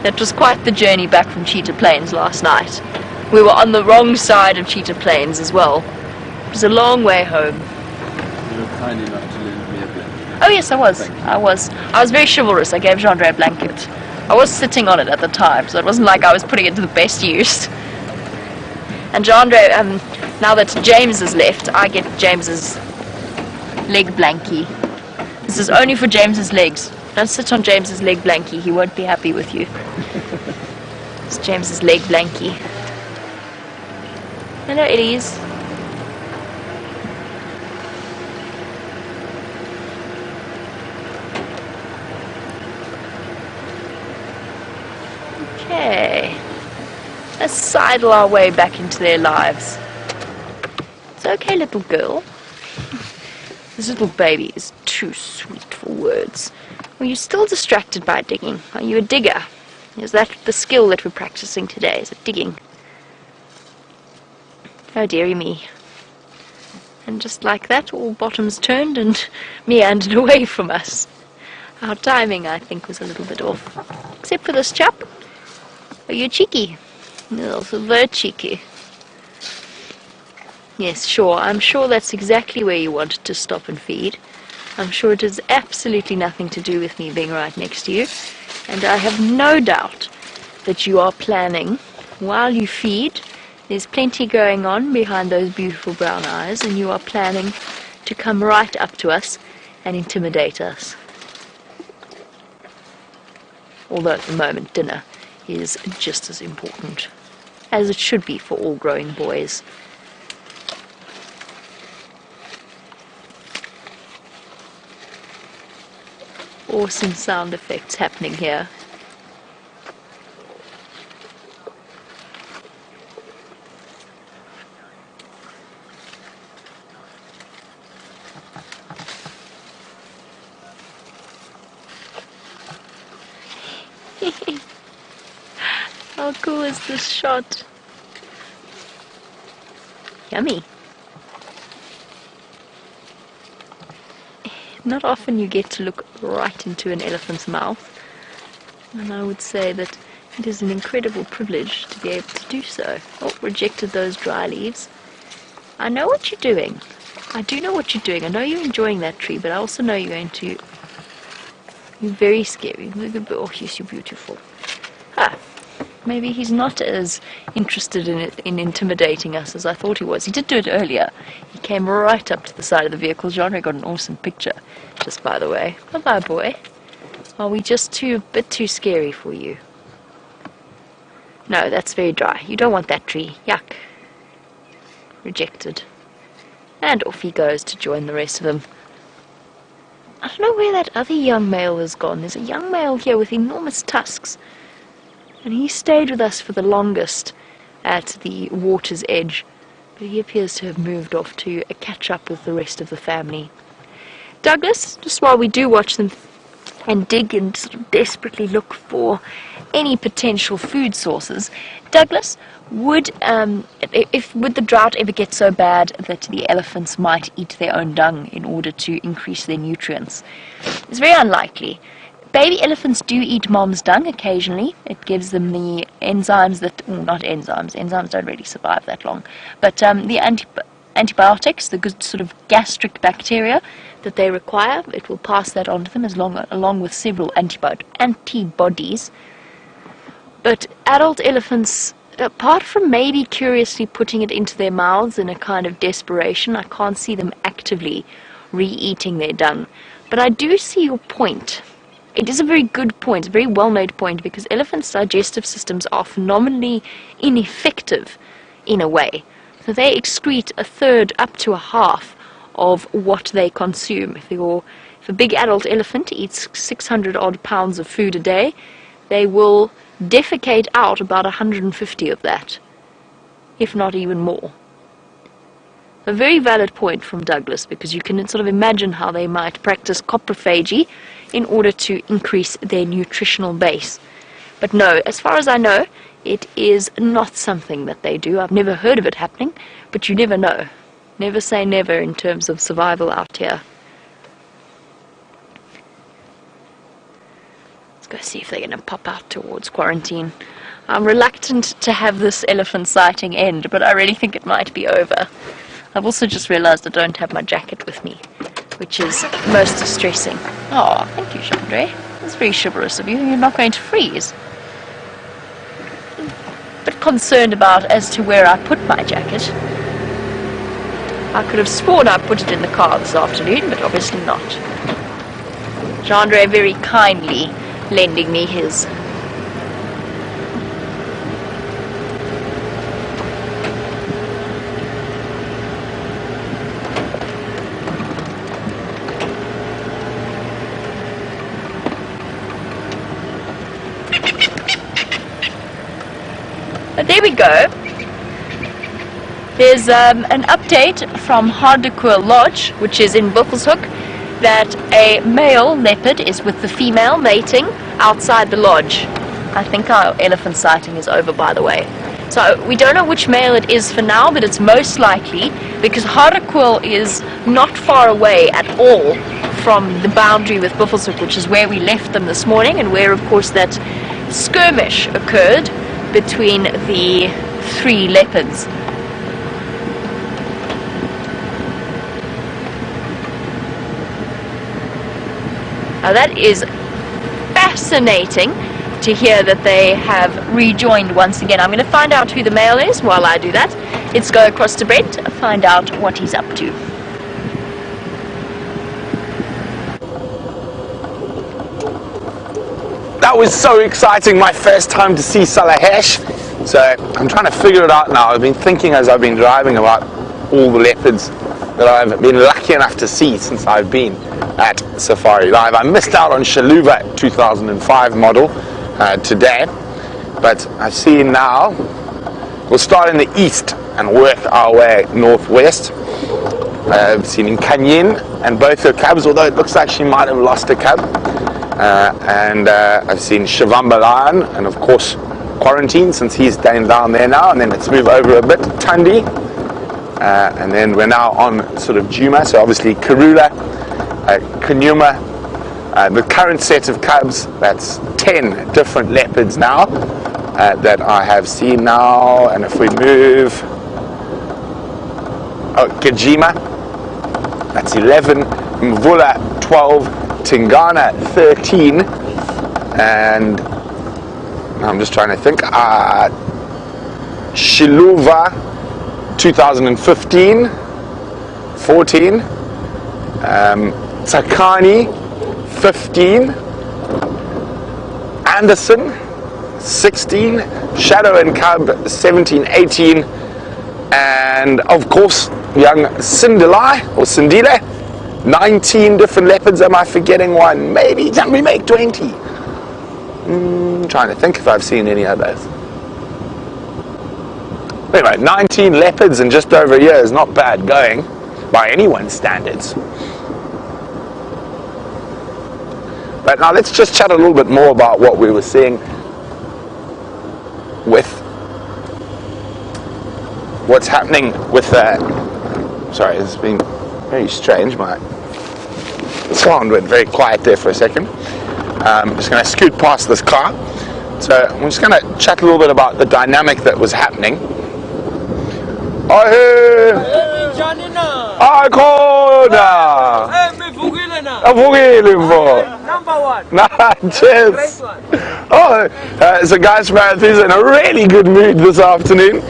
That was quite the journey back from Cheetah Plains last night. We were on the wrong side of Cheetah Plains as well. was a long way home. You were kind enough to lend me a blanket. Oh yes, I was. Thank you. I was very chivalrous. I gave Jeandre a blanket. I was sitting on it at the time, so it wasn't like I was putting it to the best use. And Jeandre, now that James has left, I get James's leg blankie. This is only for James's legs. Don't sit on James's leg blankie. He won't be happy with you. It's James's leg blankie. Hello, Eddies. Okay. Let's sidle our way back into their lives. It's okay, little girl. This little baby is too sweet for words. Are you still distracted by digging? Are you a digger? Is that the skill that we're practicing today? Is it digging? Oh dearie me. And just like that, all bottoms turned and meandered away from us. Our timing, I think, was a little bit off. Except for this chap. Are you cheeky? No, so very cheeky. Yes, sure. I'm sure that's exactly where you wanted to stop and feed. I'm sure it has absolutely nothing to do with me being right next to you. And I have no doubt that you are planning, while you feed, there's plenty going on behind those beautiful brown eyes, and you are planning to come right up to us and intimidate us. Although at the moment dinner is just as important, as it should be for all growing boys. Awesome sound effects happening here. How cool is this shot? Yummy. Not often you get to look right into an elephant's mouth, and I would say that it is an incredible privilege to be able to do so. Oh, rejected those dry leaves. I know what you're doing. I do know what you're doing. I know you're enjoying that tree, but I also know you're going to... You're very scary. Oh, yes, you're beautiful. Ah, maybe he's not as interested in intimidating us as I thought he was. He did do it earlier. He came right up to the side of the vehicle. Jeandre got an awesome picture, just by the way. Bye-bye, boy. Are we just a bit too scary for you? No, that's very dry. You don't want that tree. Yuck. Rejected. And off he goes to join the rest of them. I don't know where that other young male has gone. There's a young male here with enormous tusks. And he stayed with us for the longest at the water's edge. But he appears to have moved off to catch up with the rest of the family. Douglas, just while we do watch them and dig and sort of desperately look for any potential food sources, Douglas, would the drought ever get so bad that the elephants might eat their own dung in order to increase their nutrients? It's very unlikely. Baby elephants do eat mom's dung occasionally. It gives them the enzymes that, not enzymes don't really survive that long, but the antibiotics, the good sort of gastric bacteria that they require. It will pass that on to them along with several antibodies. But adult elephants, apart from maybe curiously putting it into their mouths in a kind of desperation, I can't see them actively re-eating their dung. But I do see your point. It is a very good point, a very well-made point, because elephants' digestive systems are phenomenally ineffective in a way. So they excrete a third up to a half of what they consume. If a big adult elephant eats 600 odd pounds of food a day, they will defecate out about 150 of that, if not even more. A very valid point from Douglas, because you can sort of imagine how they might practice coprophagy in order to increase their nutritional base. But no, as far as I know, it is not something that they do. I've never heard of it happening, but you never know. Never say never in terms of survival out here. Let's go see if they're going to pop out towards quarantine. I'm reluctant to have this elephant sighting end, but I really think it might be over. I've also just realized I don't have my jacket with me, which is most distressing. Oh, thank you, Chandra. That's very chivalrous of you. You're not going to freeze. A bit concerned about as to where I put my jacket. I could have sworn I put it in the car this afternoon, but obviously not. Chandra very kindly lending me his. But there we go. There's an update from Arathusa Lodge, which is in Buffelshoek, that a male leopard is with the female mating outside the lodge. I think our elephant sighting is over, by the way. So we don't know which male it is for now, but it's most likely because Arathusa is not far away at all from the boundary with Buffelshoek, which is where we left them this morning, and where, of course, that skirmish occurred between the 3 leopards. Now that is fascinating to hear that they have rejoined once again. I'm going to find out who the male is while I do that. Let's go across to Brent and find out what he's up to. That was so exciting, my first time to see Salaxeye. So I'm trying to figure it out now. I've been thinking as I've been driving about all the leopards that I've been lucky enough to see since I've been at safariLIVE. I missed out on Shaluva 2005 model today, but I've seen now. We'll start in the east and work our way northwest. I've seen in Canyon and both her cubs, although it looks like she might have lost a cub. And I've seen Shivamba Lion, and of course Quarantine, since he's staying down there now. And then let's move over a bit, Tundi, and then we're now on sort of Djuma, so obviously Karula, Kanyuma, the current set of cubs. That's 10 different leopards now that I have seen now. And if we move, Kajima, that's 11, Mvula 12, Tingana 13, and I'm just trying to think, Shiluva 2015, 14, Tsakani 15, Anderson 16, Shadow and Cub 17, 18, and of course young Sindilai or Sindile, 19 different leopards. Am I forgetting one? Maybe. Can we make 20? Trying to think if I've seen any others. Anyway, 19 leopards in just over a year is not bad going by anyone's standards. But now let's just chat a little bit more about what we were seeing with what's happening with sorry, it's been very strange. My sound went very quiet there for a second. I'm just going to scoot past this car. So I'm just going to chat a little bit about the dynamic that was happening. Cheers. So guys from Arathusa in a really good mood this afternoon,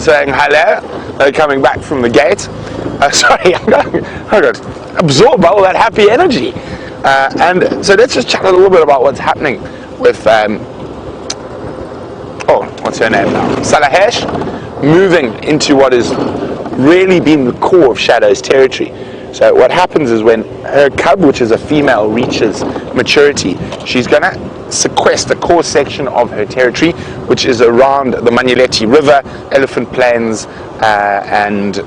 saying hello. They're coming back from the gate. Sorry, I'm going to absorb all that happy energy. And so let's just chat a little bit about what's happening with, what's her name now? Salaxeye, moving into what has really been the core of Shadow's territory. So what happens is when her cub, which is a female, reaches maturity, she's going to sequester a core section of her territory, which is around the Manyeleti River, Elephant Plains, and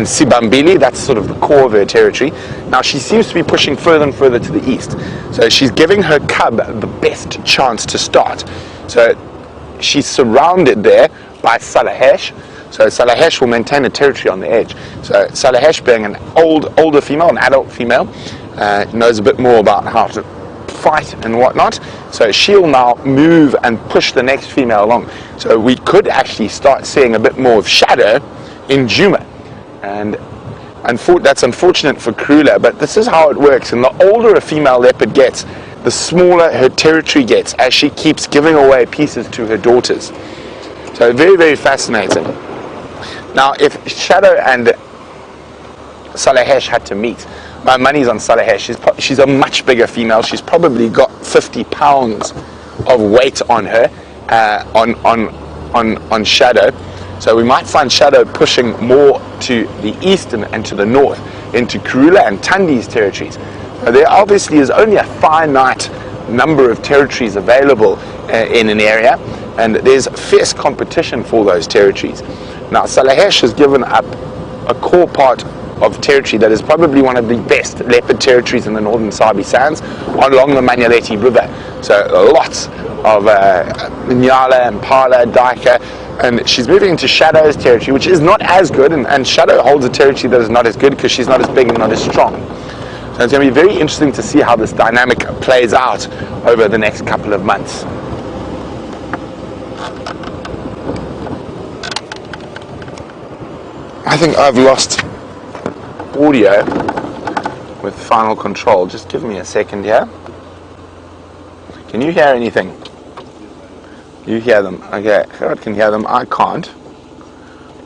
Sibambili. That's sort of the core of her territory. Now she seems to be pushing further and further to the east. So she's giving her cub the best chance to start. So she's surrounded there by Salaxeye. So Salaxeye will maintain a territory on the edge. So Salaxeye, being an older female, an adult female, knows a bit more about how to fight and whatnot. So she'll now move and push the next female along. So we could actually start seeing a bit more of Shadow in Djuma. And that's unfortunate for Karula, but this is how it works. And the older a female leopard gets, the smaller her territory gets as she keeps giving away pieces to her daughters. So very, very fascinating. Now, if Shadow and Salaxeye had to meet, my money's on Salaxeye. She's a much bigger female. She's probably got 50 pounds of weight on her, on Shadow. So we might find Shadow pushing more to the east and to the north, into Karula and Tundi's territories. There obviously is only a finite number of territories available in an area, and there's fierce competition for those territories. Now, Salaxeye has given up a core part of territory that is probably one of the best leopard territories in the northern Sabi Sands along the Manyaleti River. So lots of Nyala, Impala, Daika, and she's moving into Shadow's territory, which is not as good, and Shadow holds a territory that is not as good because she's not as big and not as strong. So it's going to be very interesting to see how this dynamic plays out over the next couple of months. I think I've lost audio with final control. Just give me a second here. Can you hear anything? You hear them? Okay, Gerard can hear them. I can't.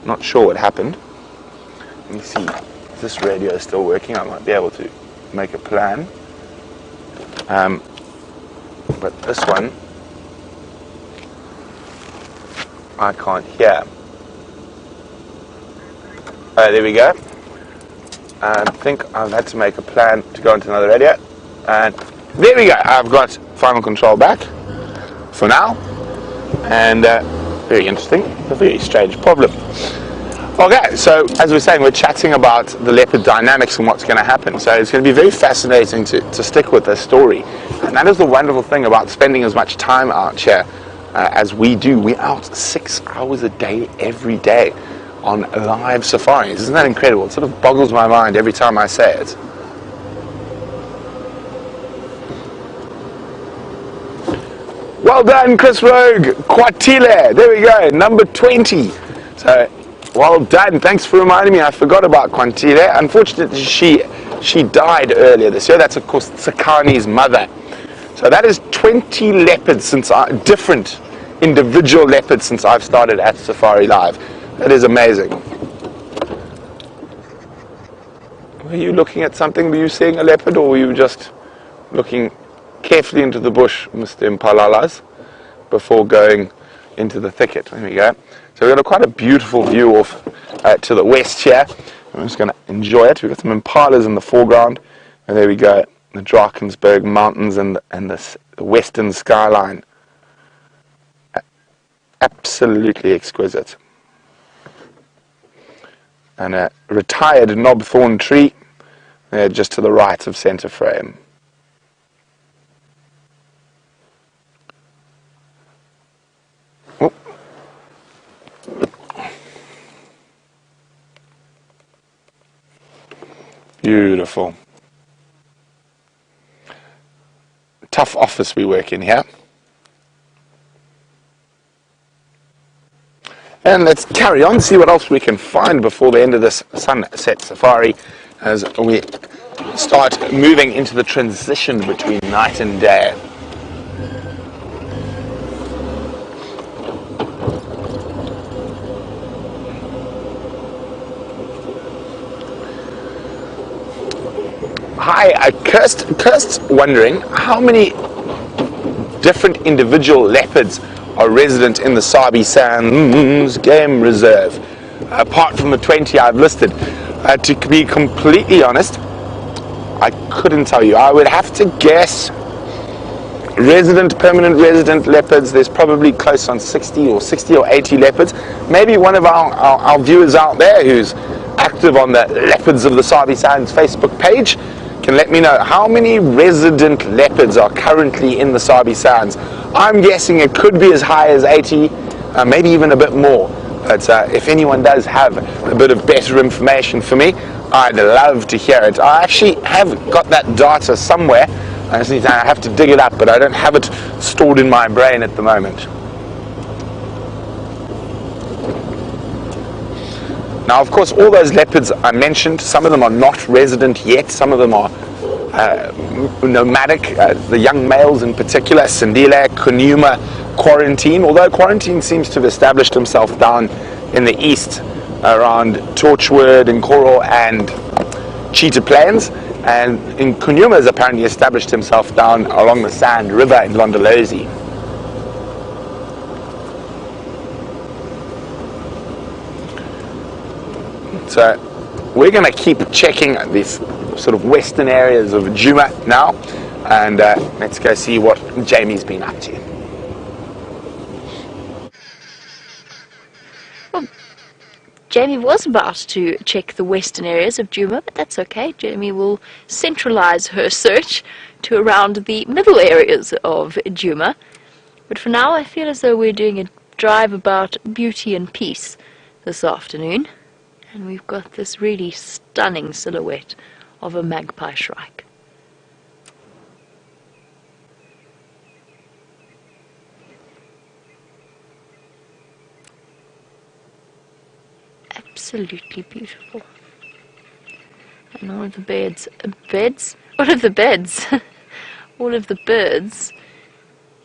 Not sure what happened. Let me see. Is this radio still working? I might be able to make a plan. But this one, I can't hear. There we go. I think I've had to make a plan to go into another radio. And there we go. I've got final control back for now. And very interesting. A very strange problem. Okay, so as we're saying, we're chatting about the leopard dynamics and what's going to happen. So it's going to be very fascinating to stick with this story. And that is the wonderful thing about spending as much time out here as we do. We're out 6 hours a day, every day, on live safaris. Isn't that incredible? It sort of boggles my mind every time I say it. Well done, Chris Rogue. Kwatile. There we go. Number 20. So, well done. Thanks for reminding me. I forgot about Kwatile. Unfortunately, she died earlier this year. That's, of course, Tsakani's mother. So that is 20 leopards different individual leopards since I've started at safariLIVE. That is amazing. Were you looking at something? Were you seeing a leopard, or were you just looking carefully into the bush, Mr. Impalalas, before going into the thicket? There we go. So we've got quite a beautiful view off to the west here. I'm just going to enjoy it. We've got some impalas in the foreground, and there we go, the Drakensberg Mountains and the western skyline. Absolutely exquisite. And a retired knobthorn tree there just to the right of center frame. Oh. Beautiful. Tough office we work in here. And let's carry on, see what else we can find before the end of this sunset safari as we start moving into the transition between night and day. Hi, Kirst's wondering how many different individual leopards are resident in the Sabi Sands Game Reserve, apart from the 20 I've listed. To be completely honest, I couldn't tell you. I would have to guess permanent resident leopards, there's probably close on 60 or 80 leopards. Maybe one of our viewers out there who's active on the Leopards of the Sabi Sands Facebook page can let me know how many resident leopards are currently in the Sabi Sands. I'm guessing it could be as high as 80, maybe even a bit more. But if anyone does have a bit of better information for me, I'd love to hear it. I actually have got that data somewhere. I have to dig it up, but I don't have it stored in my brain at the moment. Now, of course, all those leopards I mentioned, some of them are not resident yet, some of them are nomadic, the young males in particular, Sindile, Kunuma, Quarantine, although Quarantine seems to have established himself down in the east around Torchwood and Coral and Cheetah Plains, and in Kunuma has apparently established himself down along the Sand River in Londolozi. So we're going to keep checking these sort of western areas of Djuma now, and let's go see what Jamie's been up to. Well, Jamie was about to check the western areas of Djuma, but that's okay. Jamie will centralize her search to around the middle areas of Djuma. But for now, I feel as though we're doing a drive about beauty and peace this afternoon. And we've got this really stunning silhouette of a magpie shrike. Absolutely beautiful. And all of the all of the birds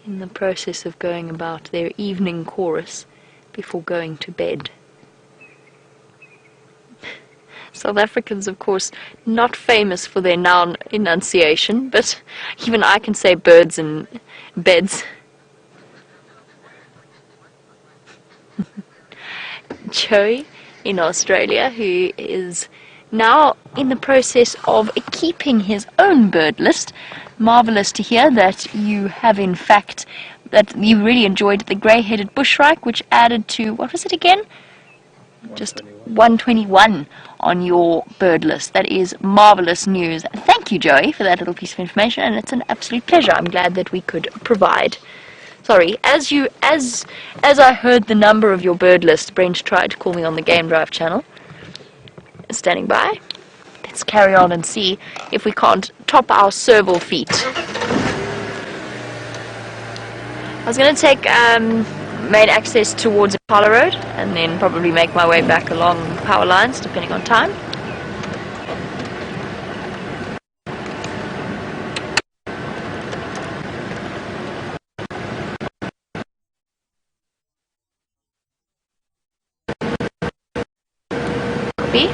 in the process of going about their evening chorus before going to bed. South Africans, of course, not famous for their noun enunciation, but even I can say birds and beds. Joey in Australia, who is now in the process of keeping his own bird list. Marvelous to hear that you have, in fact, that you really enjoyed the grey-headed bushshrike, which added to, what was it again? Just 121 on your bird list. That is marvelous news. Thank you, Joey, for that little piece of information, and it's an absolute pleasure. I'm glad that we could provide. Sorry, as I heard the number of your bird list, Brent tried to call me on the Game Drive channel. Standing by. Let's carry on and see if we can't top our serval feet. I was going to take main access towards Impala Road and then probably make my way back along power lines depending on time. Copy.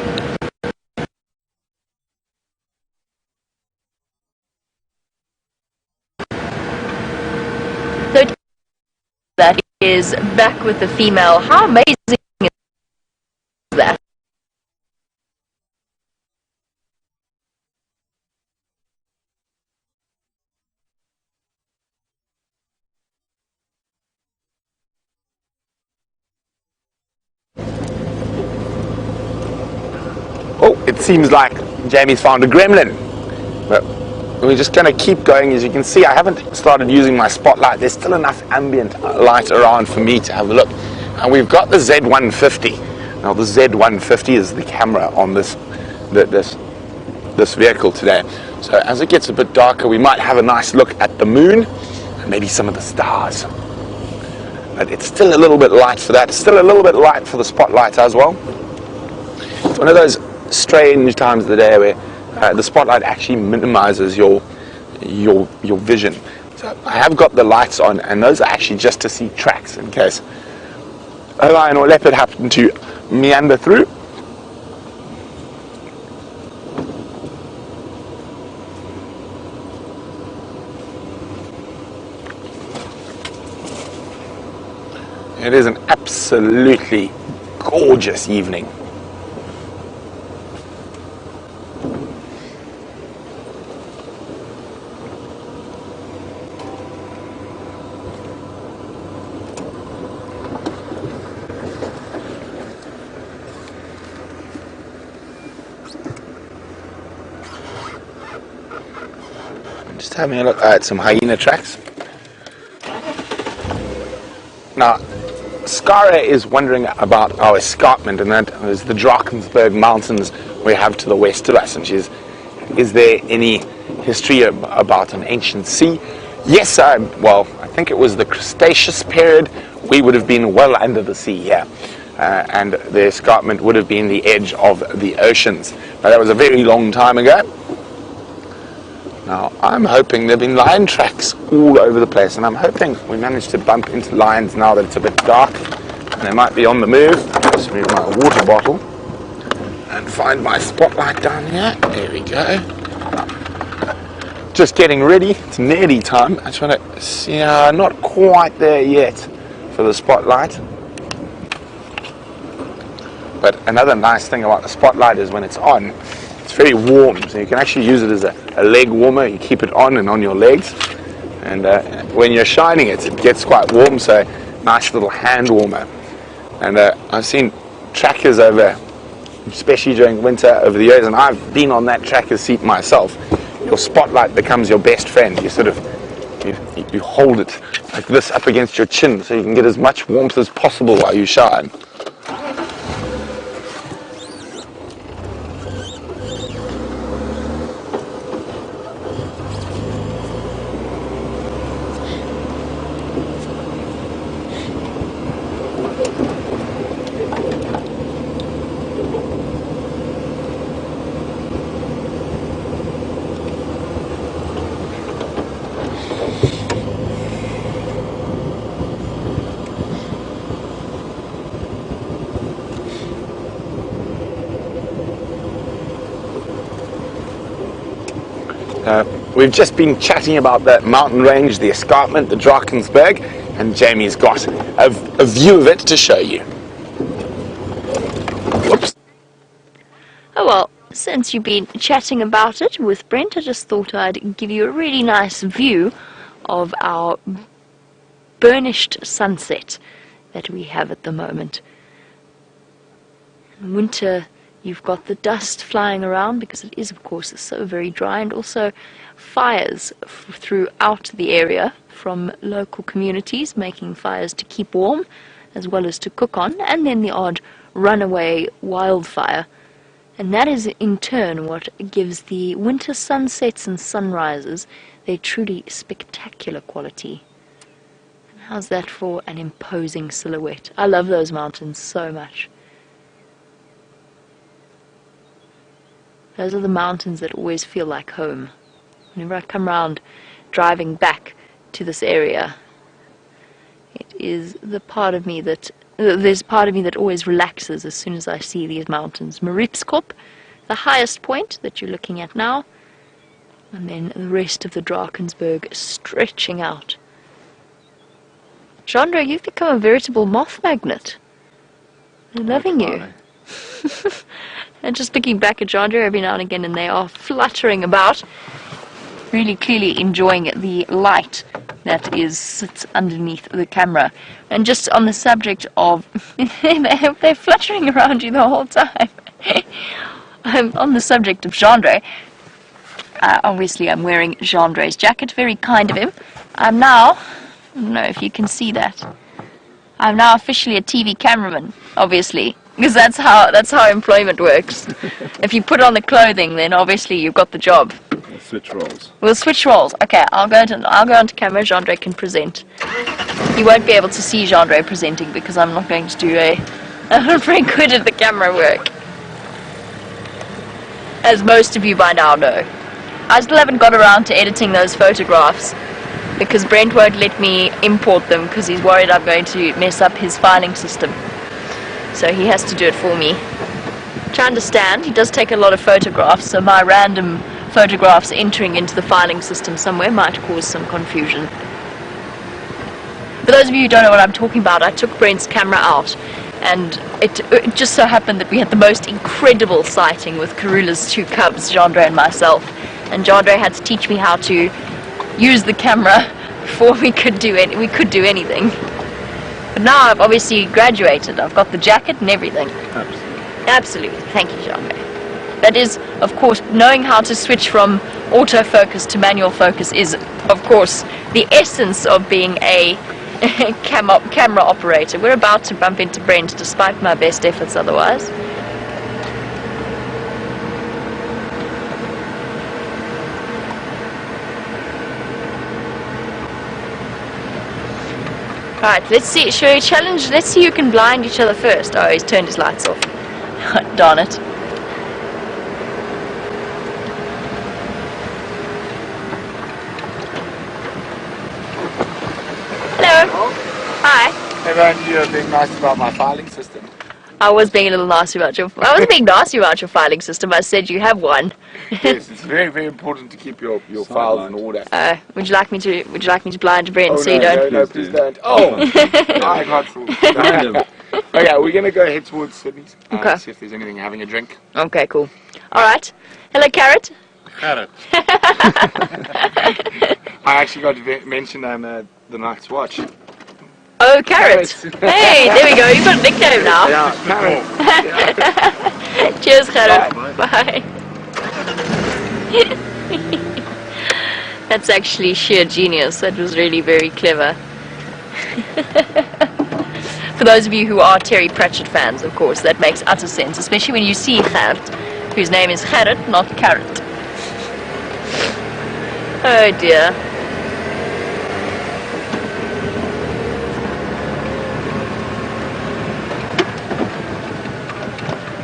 So that is back with the female. How amazing is that? Oh, it seems like Jamie's found a gremlin. But we're just going to keep going. As you can see, I haven't started using my spotlight. There's still enough ambient light around for me to have a look. And we've got the Z150. Now, the Z150 is the camera on this vehicle today. So as it gets a bit darker, we might have a nice look at the moon and maybe some of the stars. But it's still a little bit light for that. It's still a little bit light for the spotlight as well. It's one of those strange times of the day where the spotlight actually minimizes your vision. So I have got the lights on, and those are actually just to see tracks in case a lion or leopard happen to meander through. It is an absolutely gorgeous evening. Just having a look at some hyena tracks. Now, Skara is wondering about our escarpment, and that is the Drakensberg Mountains we have to the west of us. And she's, is there any history about an ancient sea? Yes, well, I think it was the Cretaceous period. We would have been well under the sea here. and the escarpment would have been the edge of the oceans. Now, that was a very long time ago. Now, I'm hoping there have been lion tracks all over the place, and I'm hoping we managed to bump into lions now that it's a bit dark, and they might be on the move. Just move my water bottle and find my spotlight down here. There we go. Just getting ready. It's nearly time. I just want to see, not quite there yet for the spotlight. But another nice thing about the spotlight is when it's on, it's very warm. So you can actually use it as a leg warmer. You keep it on and on your legs. And when you're shining it, it gets quite warm. So nice little hand warmer. And I've seen trackers over, especially during winter over the years, and I've been on that tracker seat myself. Your spotlight becomes your best friend. You sort of, you hold it like this up against your chin so you can get as much warmth as possible while you shine. We've just been chatting about the mountain range, the escarpment, the Drakensberg, and Jamie's got a view of it to show you. Whoops. Oh well, since you've been chatting about it with Brent, I just thought I'd give you a really nice view of our burnished sunset that we have at the moment. In winter, you've got the dust flying around because it is, of course, so very dry, and also fires throughout the area from local communities making fires to keep warm as well as to cook on, and then the odd runaway wildfire. And that is in turn what gives the winter sunsets and sunrises their truly spectacular quality. And how's that for an imposing silhouette? I love those mountains so much. Those are the mountains that always feel like home. Whenever I come round driving back to this area, it is the part of me that there's part of me that always relaxes as soon as I see these mountains. Maritzkop, the highest point that you're looking at now, and then the rest of the Drakensberg stretching out. Chandra, you've become a veritable moth magnet. They're loving you. And just looking back at Chandra every now and again, and they are fluttering about, really clearly enjoying the light that sits underneath the camera. And just on the subject of, they're fluttering around you the whole time. On the subject of Chandra, obviously I'm wearing Chandra's jacket, very kind of him. I'm now, I don't know if you can see that, I'm now officially a TV cameraman, obviously. Because that's how employment works. If you put on the clothing, then obviously you've got the job. We'll switch roles. We'll switch roles. Okay, I'll go onto camera. Jeandre can present. You won't be able to see Jeandre presenting because I'm not going to do I'm not very good at the camera work, as most of you by now know. I still haven't got around to editing those photographs because Brent won't let me import them because he's worried I'm going to mess up his filing system. So he has to do it for me. To understand, he does take a lot of photographs, so my random photographs entering into the filing system somewhere might cause some confusion. For those of you who don't know what I'm talking about, I took Brent's camera out, and it just so happened that we had the most incredible sighting with Karula's two cubs, Jeandre and myself. And Jeandre had to teach me how to use the camera before we could do anything. But now I've obviously graduated. I've got the jacket and everything. Absolutely. Absolutely. Thank you, Jeandre. That is, of course, knowing how to switch from autofocus to manual focus is, of course, the essence of being a camera operator. We're about to bump into Brent, despite my best efforts otherwise. Right, let's see. Shall we challenge? Let's see who can blind each other first. Oh, he's turned his lights off. Darn it. Hello. Hi. Hey man, you're being nice about my filing system. I was being a little nasty about your. I was being nasty about your filing system. I said you have one. Yes, it's very, very important to keep your files in order. Would you like me to? Would you like me to blind Brent Oh, so no, you don't? no, please don't. Oh, I got through. Okay, we're gonna go head towards Sydney's. Okay. See if there's anything having a drink. Okay, cool. All right. Hello, Carrot. Carrot. I actually got to mention the Night's Watch. Oh, Carrot. Hey, there we go. You've got a nickname now. Yeah, Carrot. Cheers, Carrot. Bye. That's actually sheer genius. That was really very clever. For those of you who are Terry Pratchett fans, of course, that makes utter sense, especially when you see Gerrit, whose name is Gerrit, not Carrot. Oh dear.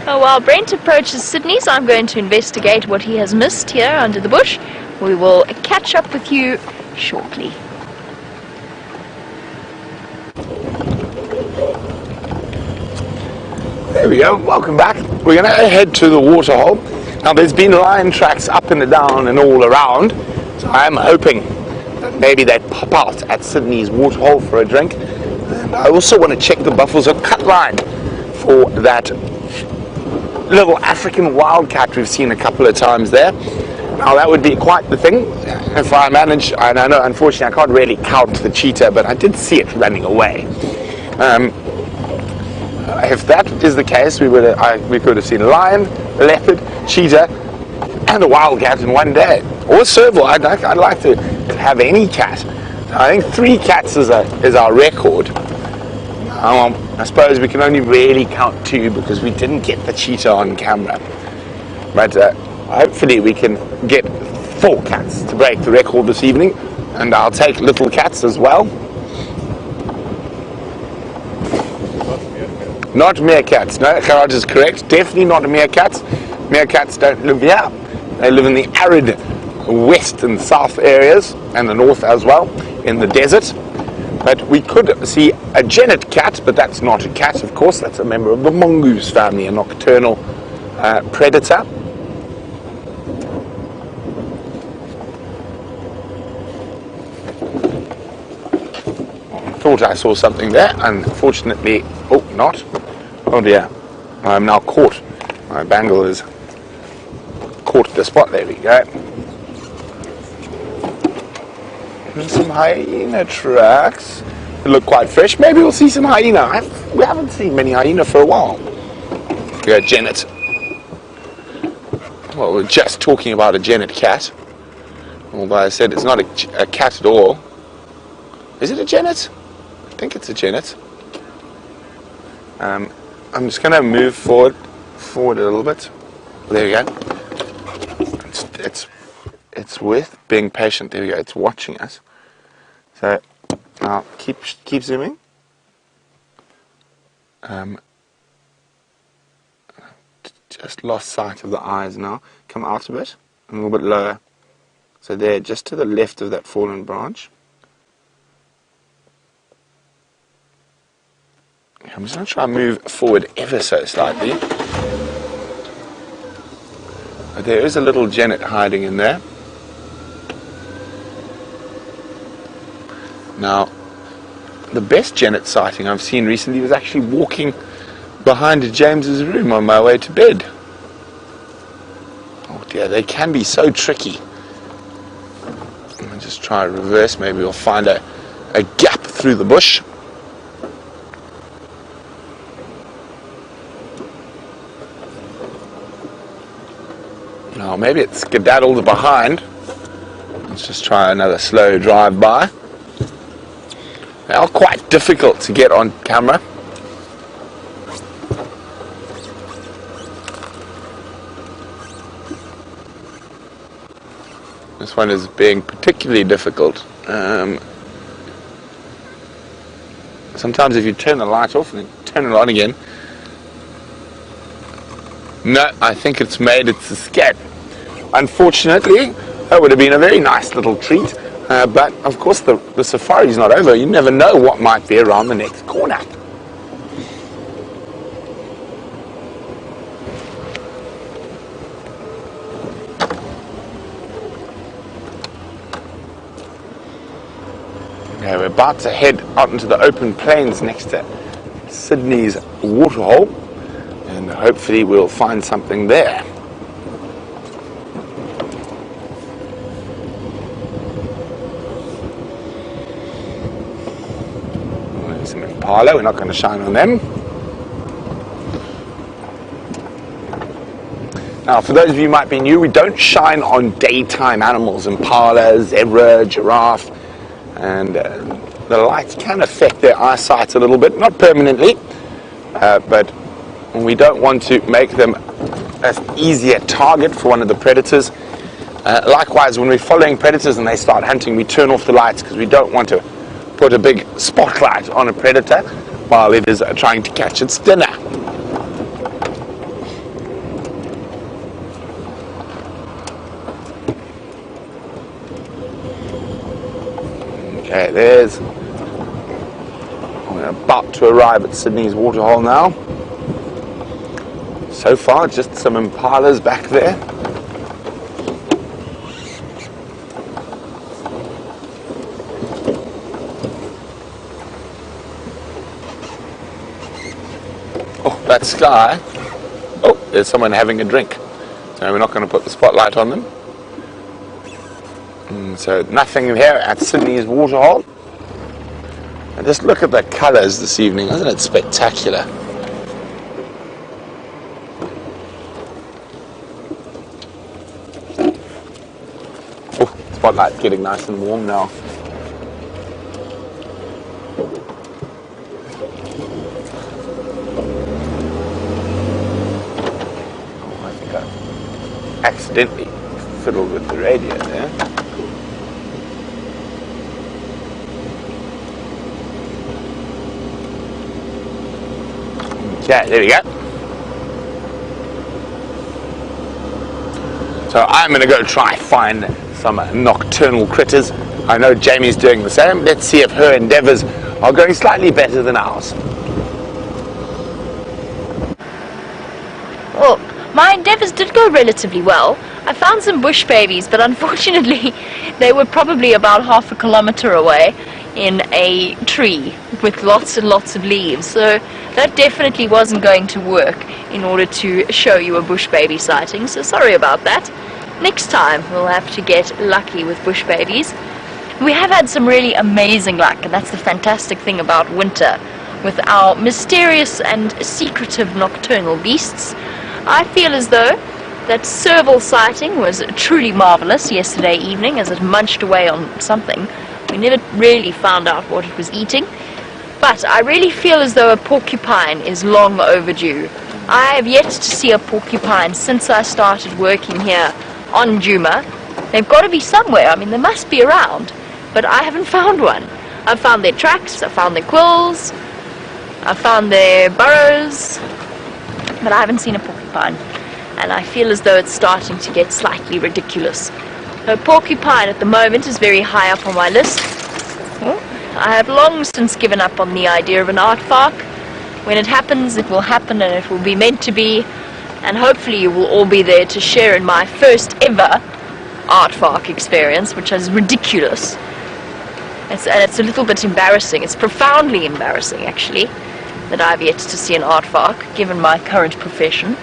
Oh, while Brent approaches Sydney's, I'm going to investigate what he has missed here under the bush. We will catch up with you shortly. There we go, welcome back. We're going to head to the waterhole. Now there's been lion tracks up and down and all around, so I'm hoping that maybe they pop out at Sydney's waterhole for a drink. And I also want to check the Buffalo cut line for that little African wildcat we've seen a couple of times there. Now that would be quite the thing if I manage, and I know unfortunately I can't really count the cheetah, but I did see it running away. If that is the case, we could have seen a lion, a leopard, cheetah, and a wildcat in one day. Or a serval. I'd like to have any cat. I think 3 cats is our record. I suppose we can only really count 2 because we didn't get the cheetah on camera. But hopefully we can get 4 cats to break the record this evening, and I'll take little cats as well. Not meerkats. No, Gerard is correct. Definitely not meerkats. Meerkats don't live here. They live in the arid west and south areas, and the north as well, in the desert. But we could see a genet cat, but that's not a cat, of course. That's a member of the mongoose family, a nocturnal predator. Thought I saw something there, unfortunately, not. Oh dear, I'm now caught. My bangle is caught at the spot. There we go. There's some hyena tracks. They look quite fresh. Maybe we'll see some hyena. We haven't seen many hyena for a while. We go genet. Well, we're just talking about a genet cat. Although I said it's not a cat at all. Is it a genet? I think it's a genet. I'm just going to move forward a little bit. There we go. It's with being patient. There we go. It's watching us. So now keep zooming. Just lost sight of the eyes now. Come out a bit, a little bit lower. So there, just to the left of that fallen branch. I'm just going to try and move forward ever so slightly. There is a little genet hiding in there. Now, the best genet sighting I've seen recently was actually walking behind James's room on my way to bed. Oh dear, they can be so tricky. I'll just try reverse. Maybe we'll find a gap through the bush. Now maybe it's skedaddled behind. Let's just try another slow drive by. They are quite difficult to get on camera. This one is being particularly difficult. Sometimes if you turn the light off and then turn it on again. No, I think it's made its escape. Unfortunately, that would have been a very nice little treat. But of course the safari's not over. You never know what might be around the next corner. Okay, we're about to head out into the open plains next to Sydney's waterhole, and hopefully we'll find something there. There's some impala, we're not going to shine on them. Now, for those of you who might be new, we don't shine on daytime animals, impala, zebra, giraffe, and the light can affect their eyesight a little bit, not permanently, but we don't want to make them an easier target for one of the predators. Likewise, when we're following predators and they start hunting, we turn off the lights because we don't want to put a big spotlight on a predator while it is trying to catch its dinner. Okay, we're about to arrive at Sydney's waterhole now. So far, just some impalas back there. Oh, that sky. Oh, there's someone having a drink. So we're not going to put the spotlight on them. So nothing here at Sydney's waterhole. And just look at the colours this evening, isn't it spectacular? Oh, spotlight's getting nice and warm now. Oh, I think I accidentally fiddled with the radio there. Okay, there we go. So I'm going to go try find some nocturnal critters. I know Jamie's doing the same. Let's see if her endeavours are going slightly better than ours. Well, my endeavours did go relatively well. I found some bush babies, but unfortunately they were probably about half a kilometre away in a tree with lots and lots of leaves, so that definitely wasn't going to work in order to show you a bush baby sighting, so sorry about that. Next time we'll have to get lucky with bush babies. We have had some really amazing luck, and that's the fantastic thing about winter with our mysterious and secretive nocturnal beasts. I feel as though that serval sighting was truly marvellous yesterday evening as it munched away on something. We never really found out what it was eating, but I really feel as though a porcupine is long overdue. I have yet to see a porcupine since I started working here on Djuma. They've got to be somewhere. I mean, they must be around, but I haven't found one. I've found their tracks, I've found their quills, I've found their burrows, but I haven't seen a porcupine, and I feel as though it's starting to get slightly ridiculous. A porcupine at the moment is very high up on my list. I have long since given up on the idea of an aardvark. When it happens, it will happen, and it will be meant to be, and hopefully you will all be there to share in my first ever aardvark experience, which is ridiculous. It's a little bit embarrassing. It's profoundly embarrassing, actually, that I've yet to see an aardvark, given my current profession.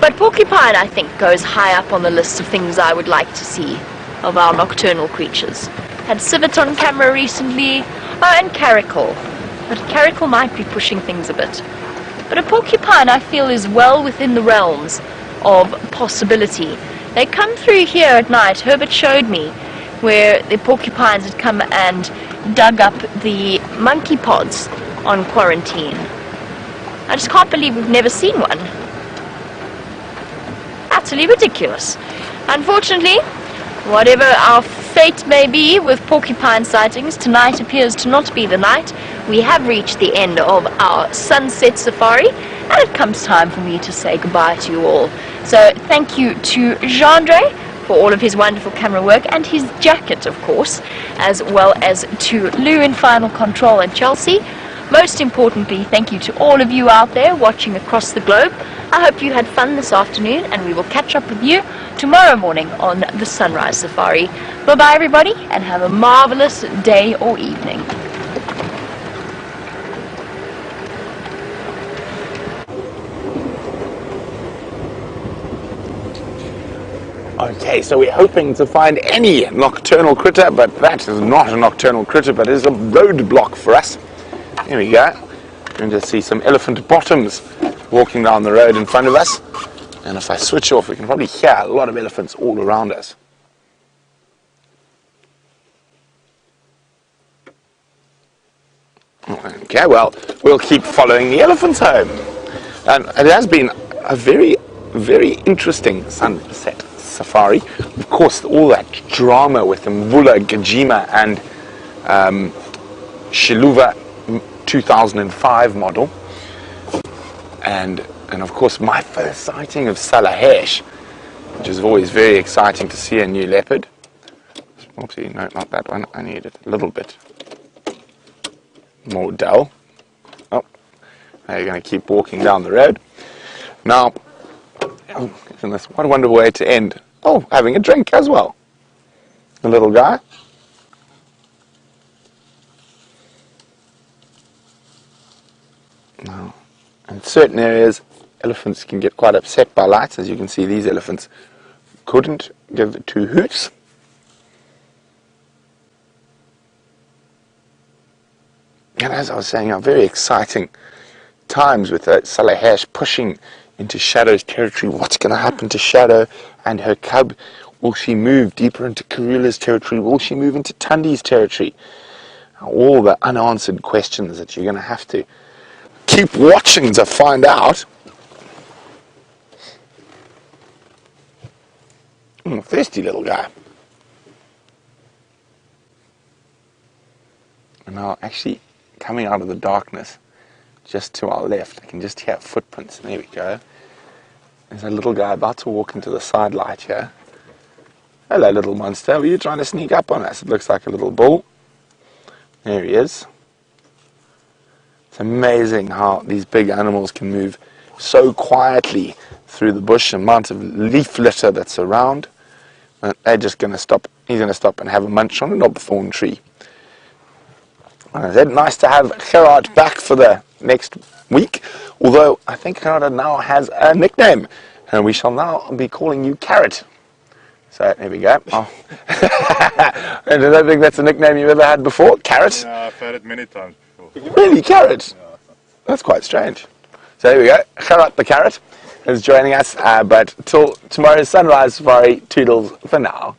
But porcupine, I think, goes high up on the list of things I would like to see of our nocturnal creatures. Had civet on camera recently, and caracal. But caracal might be pushing things a bit. But a porcupine, I feel, is well within the realms of possibility. They come through here at night. Herbert showed me where the porcupines had come and dug up the monkey pods on quarantine. I just can't believe we've never seen one. Utterly ridiculous. Unfortunately, whatever our fate may be with porcupine sightings, tonight appears to not be the night. We have reached the end of our sunset safari, and it comes time for me to say goodbye to you all. So thank you to Jean-Andre for all of his wonderful camera work and his jacket, of course, as well as to Lou in Final Control and Chelsea. Most importantly, thank you to all of you out there watching across the globe. I hope you had fun this afternoon, and we will catch up with you tomorrow morning on the Sunrise Safari. Bye-bye, everybody, and have a marvelous day or evening. Okay, so we're hoping to find any nocturnal critter, but that is not a nocturnal critter, but is a roadblock for us. Here we go. You can just see some elephant bottoms walking down the road in front of us. And if I switch off, we can probably hear a lot of elephants all around us. Okay, well, we'll keep following the elephants home. And it has been a very, very interesting sunset safari. Of course, all that drama with the Mvula, Djuma, and Shiluva 2005 model, and of course my first sighting of Salaxeye, which is always very exciting to see a new leopard. Oopsie, no, not that one. I need it a little bit more dull. Oh, now you're going to keep walking down the road. Now, oh, isn't this what a wonderful way to end? Oh, having a drink as well. The little guy. Now, in certain areas, elephants can get quite upset by lights. As you can see, these elephants couldn't give two hoots. And as I was saying, are very exciting times with Salaxeye pushing into Shadow's territory. What's going to happen to Shadow and her cub? Will she move deeper into Karula's territory? Will she move into Tundi's territory? All the unanswered questions that you're going to have to keep watching to find out. Thirsty little guy. And now actually coming out of the darkness just to our left, I can just hear footprints. There we go. There's a little guy about to walk into the side light here. Hello, little monster. Were you trying to sneak up on us? It looks like a little bull. There he is. It's amazing how these big animals can move so quietly through the bush, the amount of leaf litter that's around. They're just going to stop. He's going to stop and have a munch on a knobthorn tree. Is it nice to have Gerard back for the next week? Although I think Gerard now has a nickname, and we shall now be calling you Carrot. So there we go. Oh. And I don't think that's a nickname you've ever had before, Carrot. Yeah, I've had it many times before. Really, Carrot? Yeah. That's quite strange. So there we go. Gerard the Carrot is joining us. But till tomorrow's sunrise safari, toodles for now.